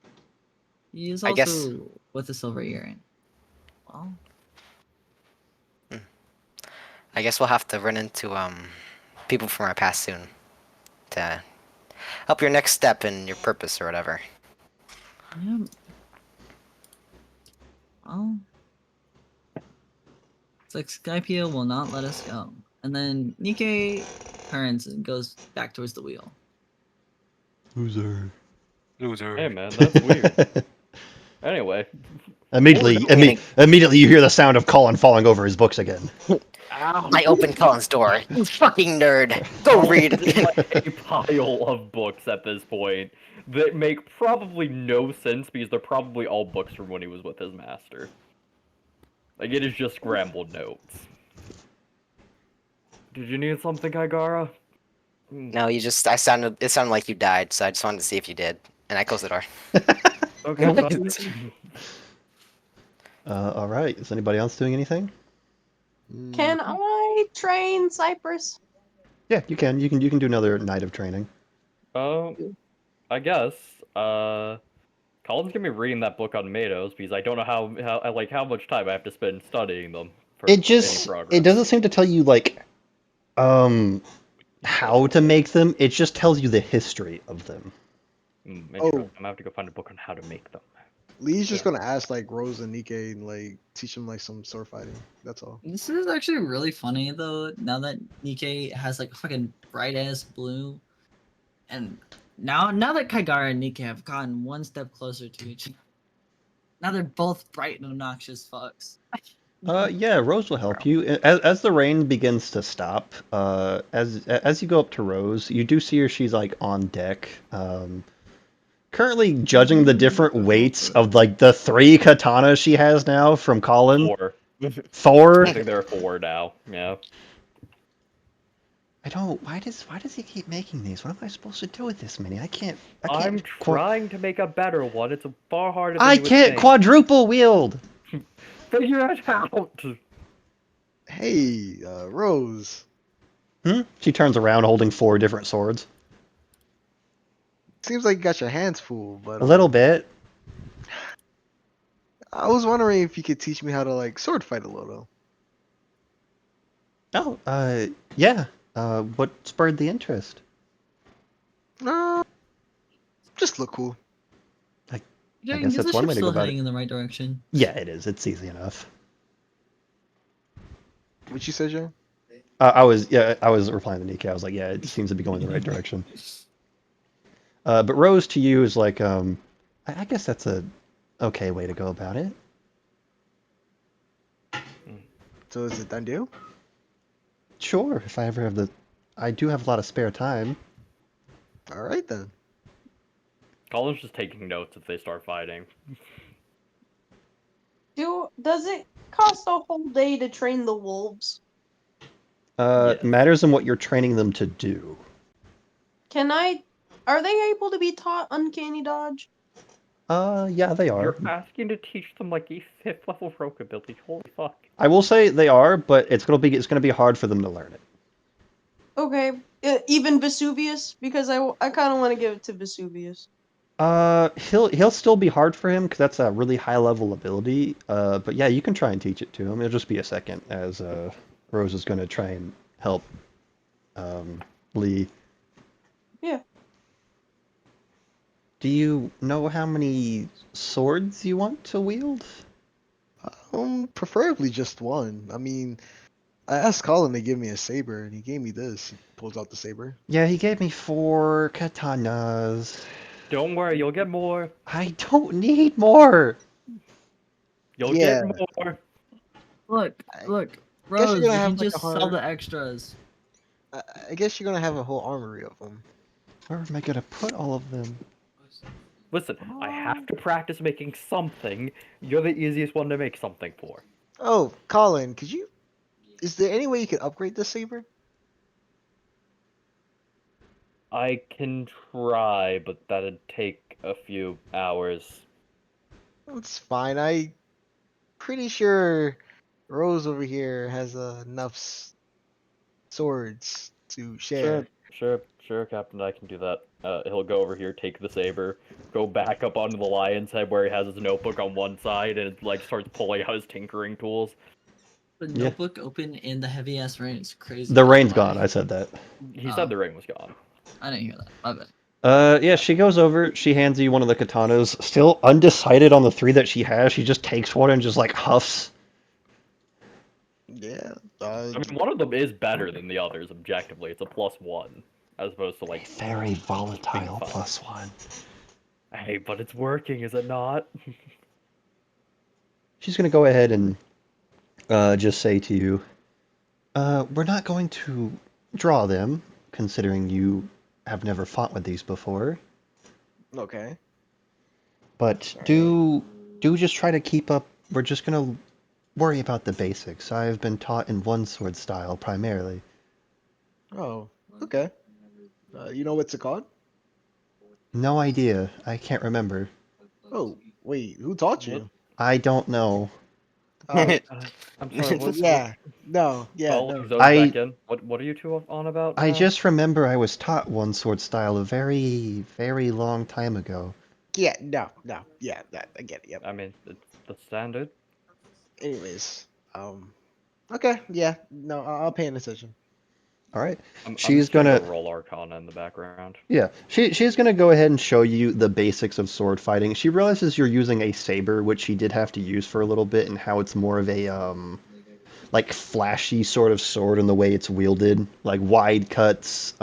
He is I guess- also with a silver earring. Well, I guess we'll have to run into people from our past soon to help your next step in your purpose or whatever. yeah. Well, it's like Skypia will not let us go. And then Nikkei turns and goes back towards the wheel. Loser. Hey man, that's weird. Anyway. Immediately you hear the sound of Colin falling over his books again. I opened Colin's door. You fucking nerd. Go read. It's like a pile of books at this point that make probably no sense because they're probably all books from when he was with his master. Like, it is just scrambled notes. Did you need something, Kaigara? No, it sounded like you died, so I just wanted to see if you did. And I closed the door. Okay, fine. All right. Is anybody else doing anything? Can I train Cypress? Yeah, you can. You can do another night of training. I guess. Colin's gonna be reading that book on Mados because I don't know how much time I have to spend studying them for any progress. It doesn't seem to tell you like how to make them. It just tells you the history of them. Interesting. I'm gonna have to go find a book on how to make them. Lee's just gonna ask like Rose and Nikkei and like teach him like some sword fighting. That's all. This is actually really funny though. Now that Nikkei has like fucking bright ass blue, and now that Kaigara and Nikkei have gotten one step closer to each other, now they're both bright and obnoxious fucks. Yeah, Rose will help you. As the rain begins to stop, as you go up to Rose, you do see her. She's like on deck, currently judging the different weights of like the 3 katanas she has now from Colin. 4. 4. I think there are 4 now. Yeah. I don't. Why does he keep making these? What am I supposed to do with this many? I can't. I'm trying to make a better one. It's far harder than I you would can't think. quadruple wield. Figure it out. Hey, Rose. She turns around holding 4 different swords. Seems like you got your hands full, but A little bit. I was wondering if you could teach me how to like sword fight a little. Oh, yeah. What spurred the interest? No, just look cool. I Yeah, guess the that's one way ship's to go still about heading it. in the right direction. Yeah, it is. It's easy enough. What you said, Jay? I was replying to Nikkei. I was like, yeah, it seems to be going the right direction. But Rose to you is like, I guess that's a okay way to go about it. So is it done deal? Sure, if I ever have I do have a lot of spare time. All right then. Colin's just taking notes if they start fighting. Does it cost a whole day to train the wolves? Yes. Matters in what you're training them to do. Are they able to be taught uncanny dodge? Yeah, they are. You're asking to teach them like a 5th level rogue ability. Holy fuck. I will say they are, but it's gonna be hard for them to learn it. Okay, even Vesuvius, because I kind of want to give it to Vesuvius. He'll still be hard for him because that's a really high level ability. But yeah, you can try and teach it to him. It'll just be a second as Rose is gonna try and help Lee. Yeah. Do you know how many swords you want to wield? Preferably just one. I mean, I asked Colin to give me a saber, and he gave me this. He pulls out the saber. Yeah, he gave me 4 katanas. Don't worry, you'll get more. I don't need more. You'll Yeah. get more. Look, I look, guess you're Rose, gonna you have can like a just sell hard. the extras. I guess you're gonna have a whole armory of them. Where am I gonna put all of them? Listen, I have to practice making something. You're the easiest one to make something for. Oh, Colin, could you? Is there any way you could upgrade this saber? I can try, but that'd take a few hours. It's fine. I pretty sure Rose over here has enough swords to share. Sure, Captain, I can do that. He'll go over here, take the saber, go back up onto the lion's head where he has his notebook on one side, and like starts pulling out his tinkering tools. The Yeah. notebook open in the heavy ass rain. It's crazy. The not rain's gonna lie. gone. I said that. He said the ring was gone. I didn't hear that. My bad. Yeah, she goes over, she hands you one of the katanas, still undecided on the 3 that she has. She just takes one and just like huffs. Yeah. I mean, one of them is better than the others, objectively. It's a +1, as opposed to like. Very volatile fun. +1. Hey, but it's working, is it not? She's gonna go ahead and just say to you, we're not going to draw them, considering you have never fought with these before. Okay. But do just try to keep up. We're just gonna worry about the basics. I have been taught in one sword style primarily. Oh. Okay. You know what's it called? No idea. I can't remember. Oh, wait. Who taught you? I don't know. Oh, I'm sorry. What, yeah. No. Yeah. Well, No. Zoe's I- back in. What are you two on about? I now? just remember I was taught one sword style a very, very long time ago. Yeah. No. No. Yeah. That I get it. Yep. I mean, it's the standard. Anyways. Okay. Yeah. No. I'll pay attention. All right. I'm She's just gonna gonna go roll Arcana in the background. Yeah, she's gonna go ahead and show you the basics of sword fighting. She realizes you're using a saber, which she did have to use for a little bit, and how it's more of a like flashy sort of sword in the way it's wielded, like wide cuts,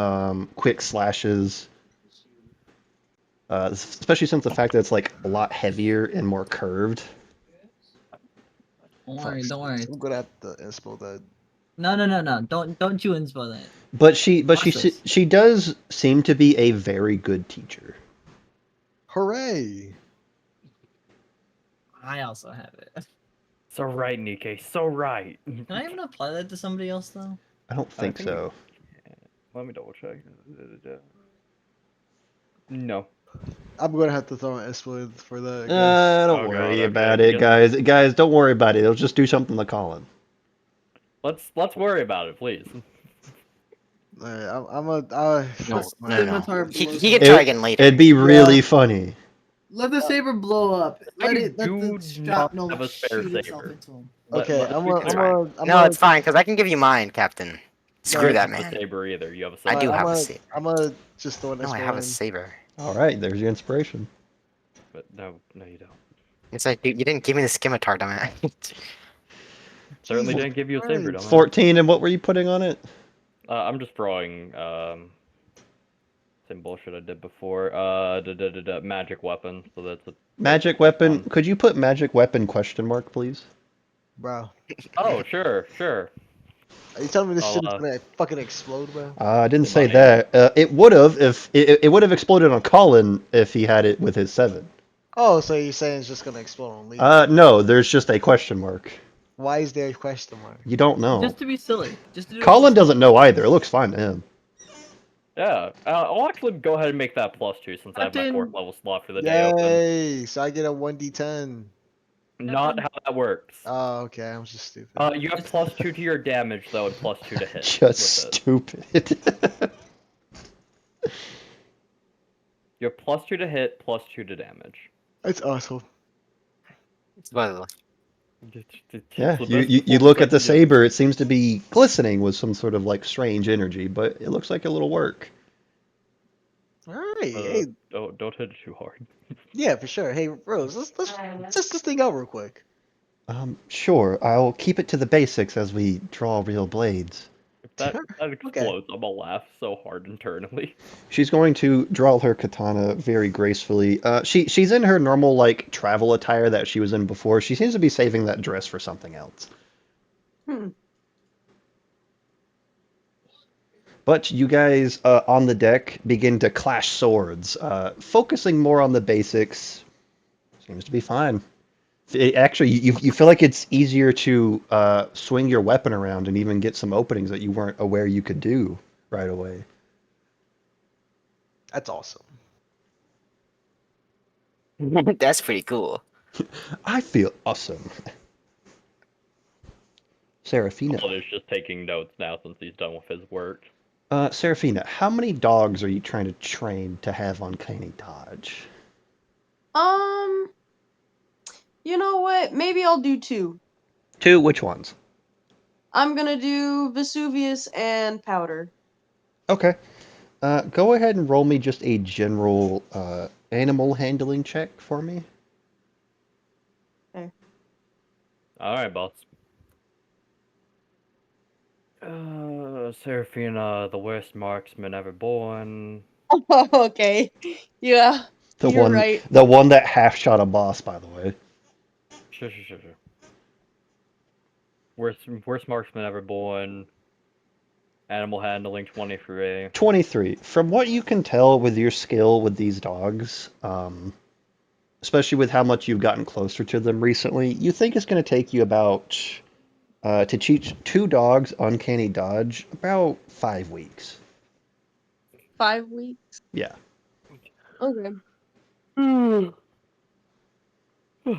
quick slashes. Especially since the fact that it's like a lot heavier and more curved. Don't worry. Don't worry. I'm gonna have to inspo that. No. Don't you inspo that. But she Process. she does seem to be a very good teacher. Hooray! I also have it. So right, Nikkei. So right. Can I even apply that to somebody else though? I don't think think- so. Let me double check. No. I'm gonna have to throw an inspo for that. I guess. Don't Oh, worry God, okay, about it, get- guys. Guys, don't worry about it. It'll just do something to Colin. Let's worry about it, please. I'm a. No, no, no. Scimitar He blows can up. try again later. It'd be really Yeah. funny. Let the saber blow up. Let I the do not shrapnel have a spare shoot itself saber. into him. Okay, Let's be I'm It's clear. fine. I'm No, a. it's fine because I can give you mine, Captain. You Screw No, don't that, have a man. saber either. You have a I saber. do I'm have a a. saber. I'm a just throwing No, this I have a one. saber. All right, there's your inspiration. But no, you don't. It's like, dude, you didn't give me the scimitar, dumbass. Certainly Jesus didn't give you a saber, Christ. dumbass. 14, and what were you putting on it? I'm just drawing same bullshit I did before. Magic weapon. So that's a Magic plus weapon. 1. Could you put magic weapon question mark, please? Bro, Oh, sure. are you telling me this I'll shit is gonna fucking explode, bro? I didn't say my say name. that. It would have if it would have exploded on Colin if he had it with his 7. Oh, so you're saying it's just gonna explode on Lee? No, there's just a question mark. Why is there a question mark? You don't know. Just to be silly. Just to do a Colin little doesn't know either. It looks fine to him. Yeah, I'll actually go ahead and make that +2 since I have my Captain. 4th level slot for the day open. Yay! So I get a 1d10. Not how that works. Oh, okay. I'm just stupid. You have +2 to your damage though, and +2 to hit. Just with it. stupid. You have +2 to hit, +2 to damage. That's awesome. Well, Yeah, It's the you, best you, you performance look I at the can do. saber, it seems to be glistening with some sort of like strange energy, but it looks like a little work. All right. Hey, Don't hit it too hard. yeah, for sure. Hey, Rose, let's test this thing out real quick. Sure, I'll keep it to the basics as we draw real blades. If that Okay. explodes, I'm gonna laugh so hard internally. She's going to draw her katana very gracefully. She's in her normal like travel attire that she was in before. She seems to be saving that dress for something else. Hmm. But you guys on the deck begin to clash swords, focusing more on the basics. Seems to be fine. Actually, you feel like it's easier to swing your weapon around and even get some openings that you weren't aware you could do right away. That's awesome. that's pretty cool. I feel awesome. Serafina. Colin is just taking notes now since he's done with his work. Serafina, how many dogs are you trying to train to have uncanny dodge? You know what? Maybe I'll do 2. 2, which ones? I'm gonna do Vesuvius and Powder. Okay. Go ahead and roll me just a general animal handling check for me. Okay. Alright, boss. Serafina, the worst marksman ever born. Okay. Yeah, The you're one, right. the one that half shot a boss, by the way. Sure. Worst marksman ever born. Animal handling 23. 23. From what you can tell with your skill with these dogs, especially with how much you've gotten closer to them recently, you think it's going to take you about, to teach 2 dogs uncanny dodge, about 5 weeks. 5 weeks. Yeah. Okay.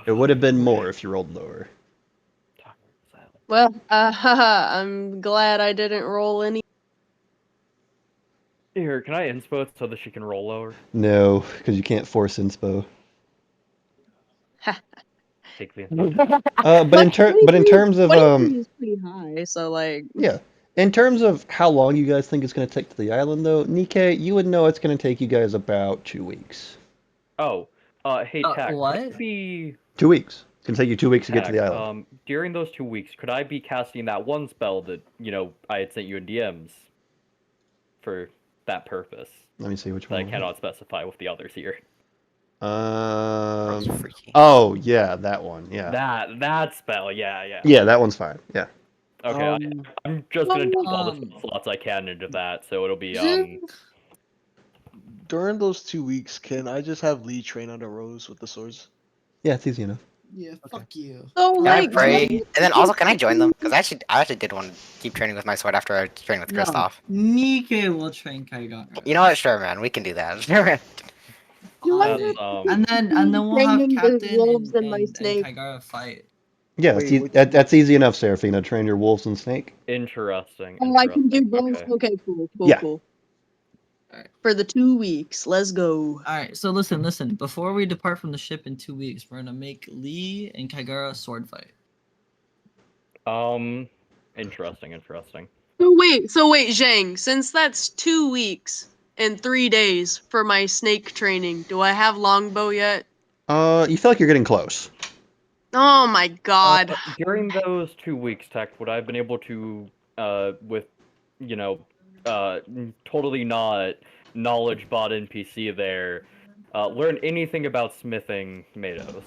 It would have been more if you rolled lower. Well, I'm glad I didn't roll any. Here, can I inspo it so that she can roll lower? No, because you can't force inspo. Take the inspo. But in 23 terms of 23 is pretty high, so like. yeah, in terms of how long you guys think it's going to take to the island, though, Nikkei, you would know it's going to take you guys about 2 weeks. Oh, hey Tack, could what? I be 2 weeks. It's going to take you 2 weeks to get to Tack, the island. during those 2 weeks, could I be casting that one spell that, I had sent you in DMs for that purpose? Let me see which That I one. cannot specify with the others here. That's freaky. Oh yeah, that one. Yeah. That spell, yeah. Yeah, that one's fine. Yeah. Okay, I'm just gonna dump all the Um, spell slots I can into that, so it'll be During those 2 weeks, can I just have Lee train under Rose with the swords? Yeah, it's easy enough. Yeah, fuck you. So Can I like. pray? And then also, can I join them? Because I actually did want to keep training with my sword after I trained with No, Kristoff. Nikkei will train Kaigan. You know what? Sure, man. We can do that. You that's, wanna- And then we'll have Training the Captain wolves and and my snake. Kaigara fight. Yeah, Wait, that's easy enough, Seraphina. Train your wolves and snake. Interesting. Oh, I can do interesting. both. Okay. Okay, cool, cool, Yeah. cool. Alright. For the 2 weeks, let's go. Alright, so listen. Before we depart from the ship in 2 weeks, we're gonna make Lee and Kaigara sword fight. Interesting. So wait, Zhang, since that's 2 weeks and 3 days for my snake training, do I have longbow yet? You feel like you're getting close. Oh my god. During those 2 weeks, Tech, would I have been able to, with, you know, totally not knowledge bot NPC there, learn anything about smithing tomatoes?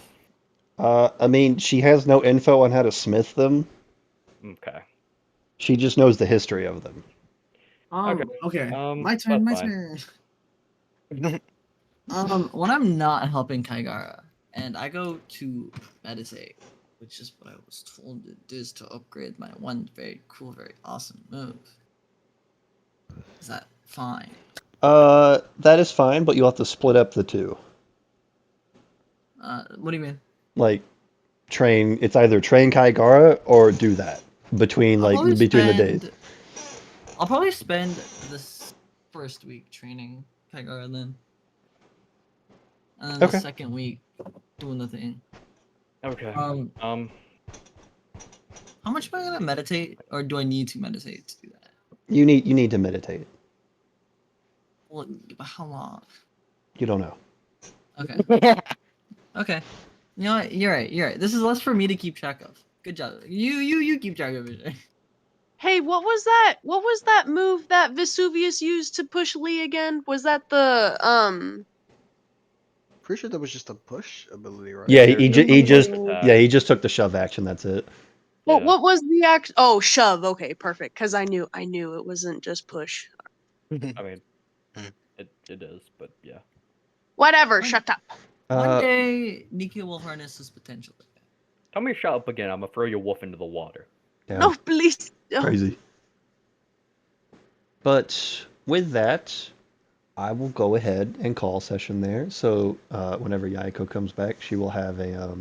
I mean, she has no info on how to smith them. Okay. She just knows the history of them. Okay. My that's turn. My fine. turn. When I'm not helping Kaigara, and I go to meditate, which is what I was told it is to upgrade my one very cool, very awesome move. Is that fine? That is fine, but you'll have to split up the two. What do you mean? Like, it's either train Kaigara or do that between the days. I'll probably spend this first week training Kaigara then. And then the Okay. second week doing the thing. Okay. How much am I gonna meditate, or do I need to meditate to do that? You need to meditate. Well, how long? You don't know. Okay. Okay. You know what? You're right. This is less for me to keep track of. Good job. You keep track of it. Hey, what was that? What was that move that Vesuvius used to push Lee again? Was that the Pretty sure that was just a push ability, right? Yeah, There's no he just attack. he just took the shove action. That's it. What Yeah. what was the act? Oh, shove. Okay, perfect. Cuz I knew it wasn't just push. I mean, it is, but yeah. Whatever, One- shut up. One day, Nikki will harness his potential. Tell me to shut up again, I'm gonna throw your wolf into the water. Yeah, No, please. No. crazy. But with that, I will go ahead and call session there. So whenever Yaiko comes back, she will have a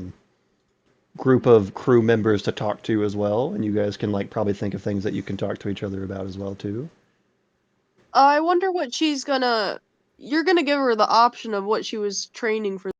group of crew members to talk to as well, and you guys can probably think of things that you can talk to each other about as well too. I wonder what she's gonna. You're gonna give her the option of what she was training for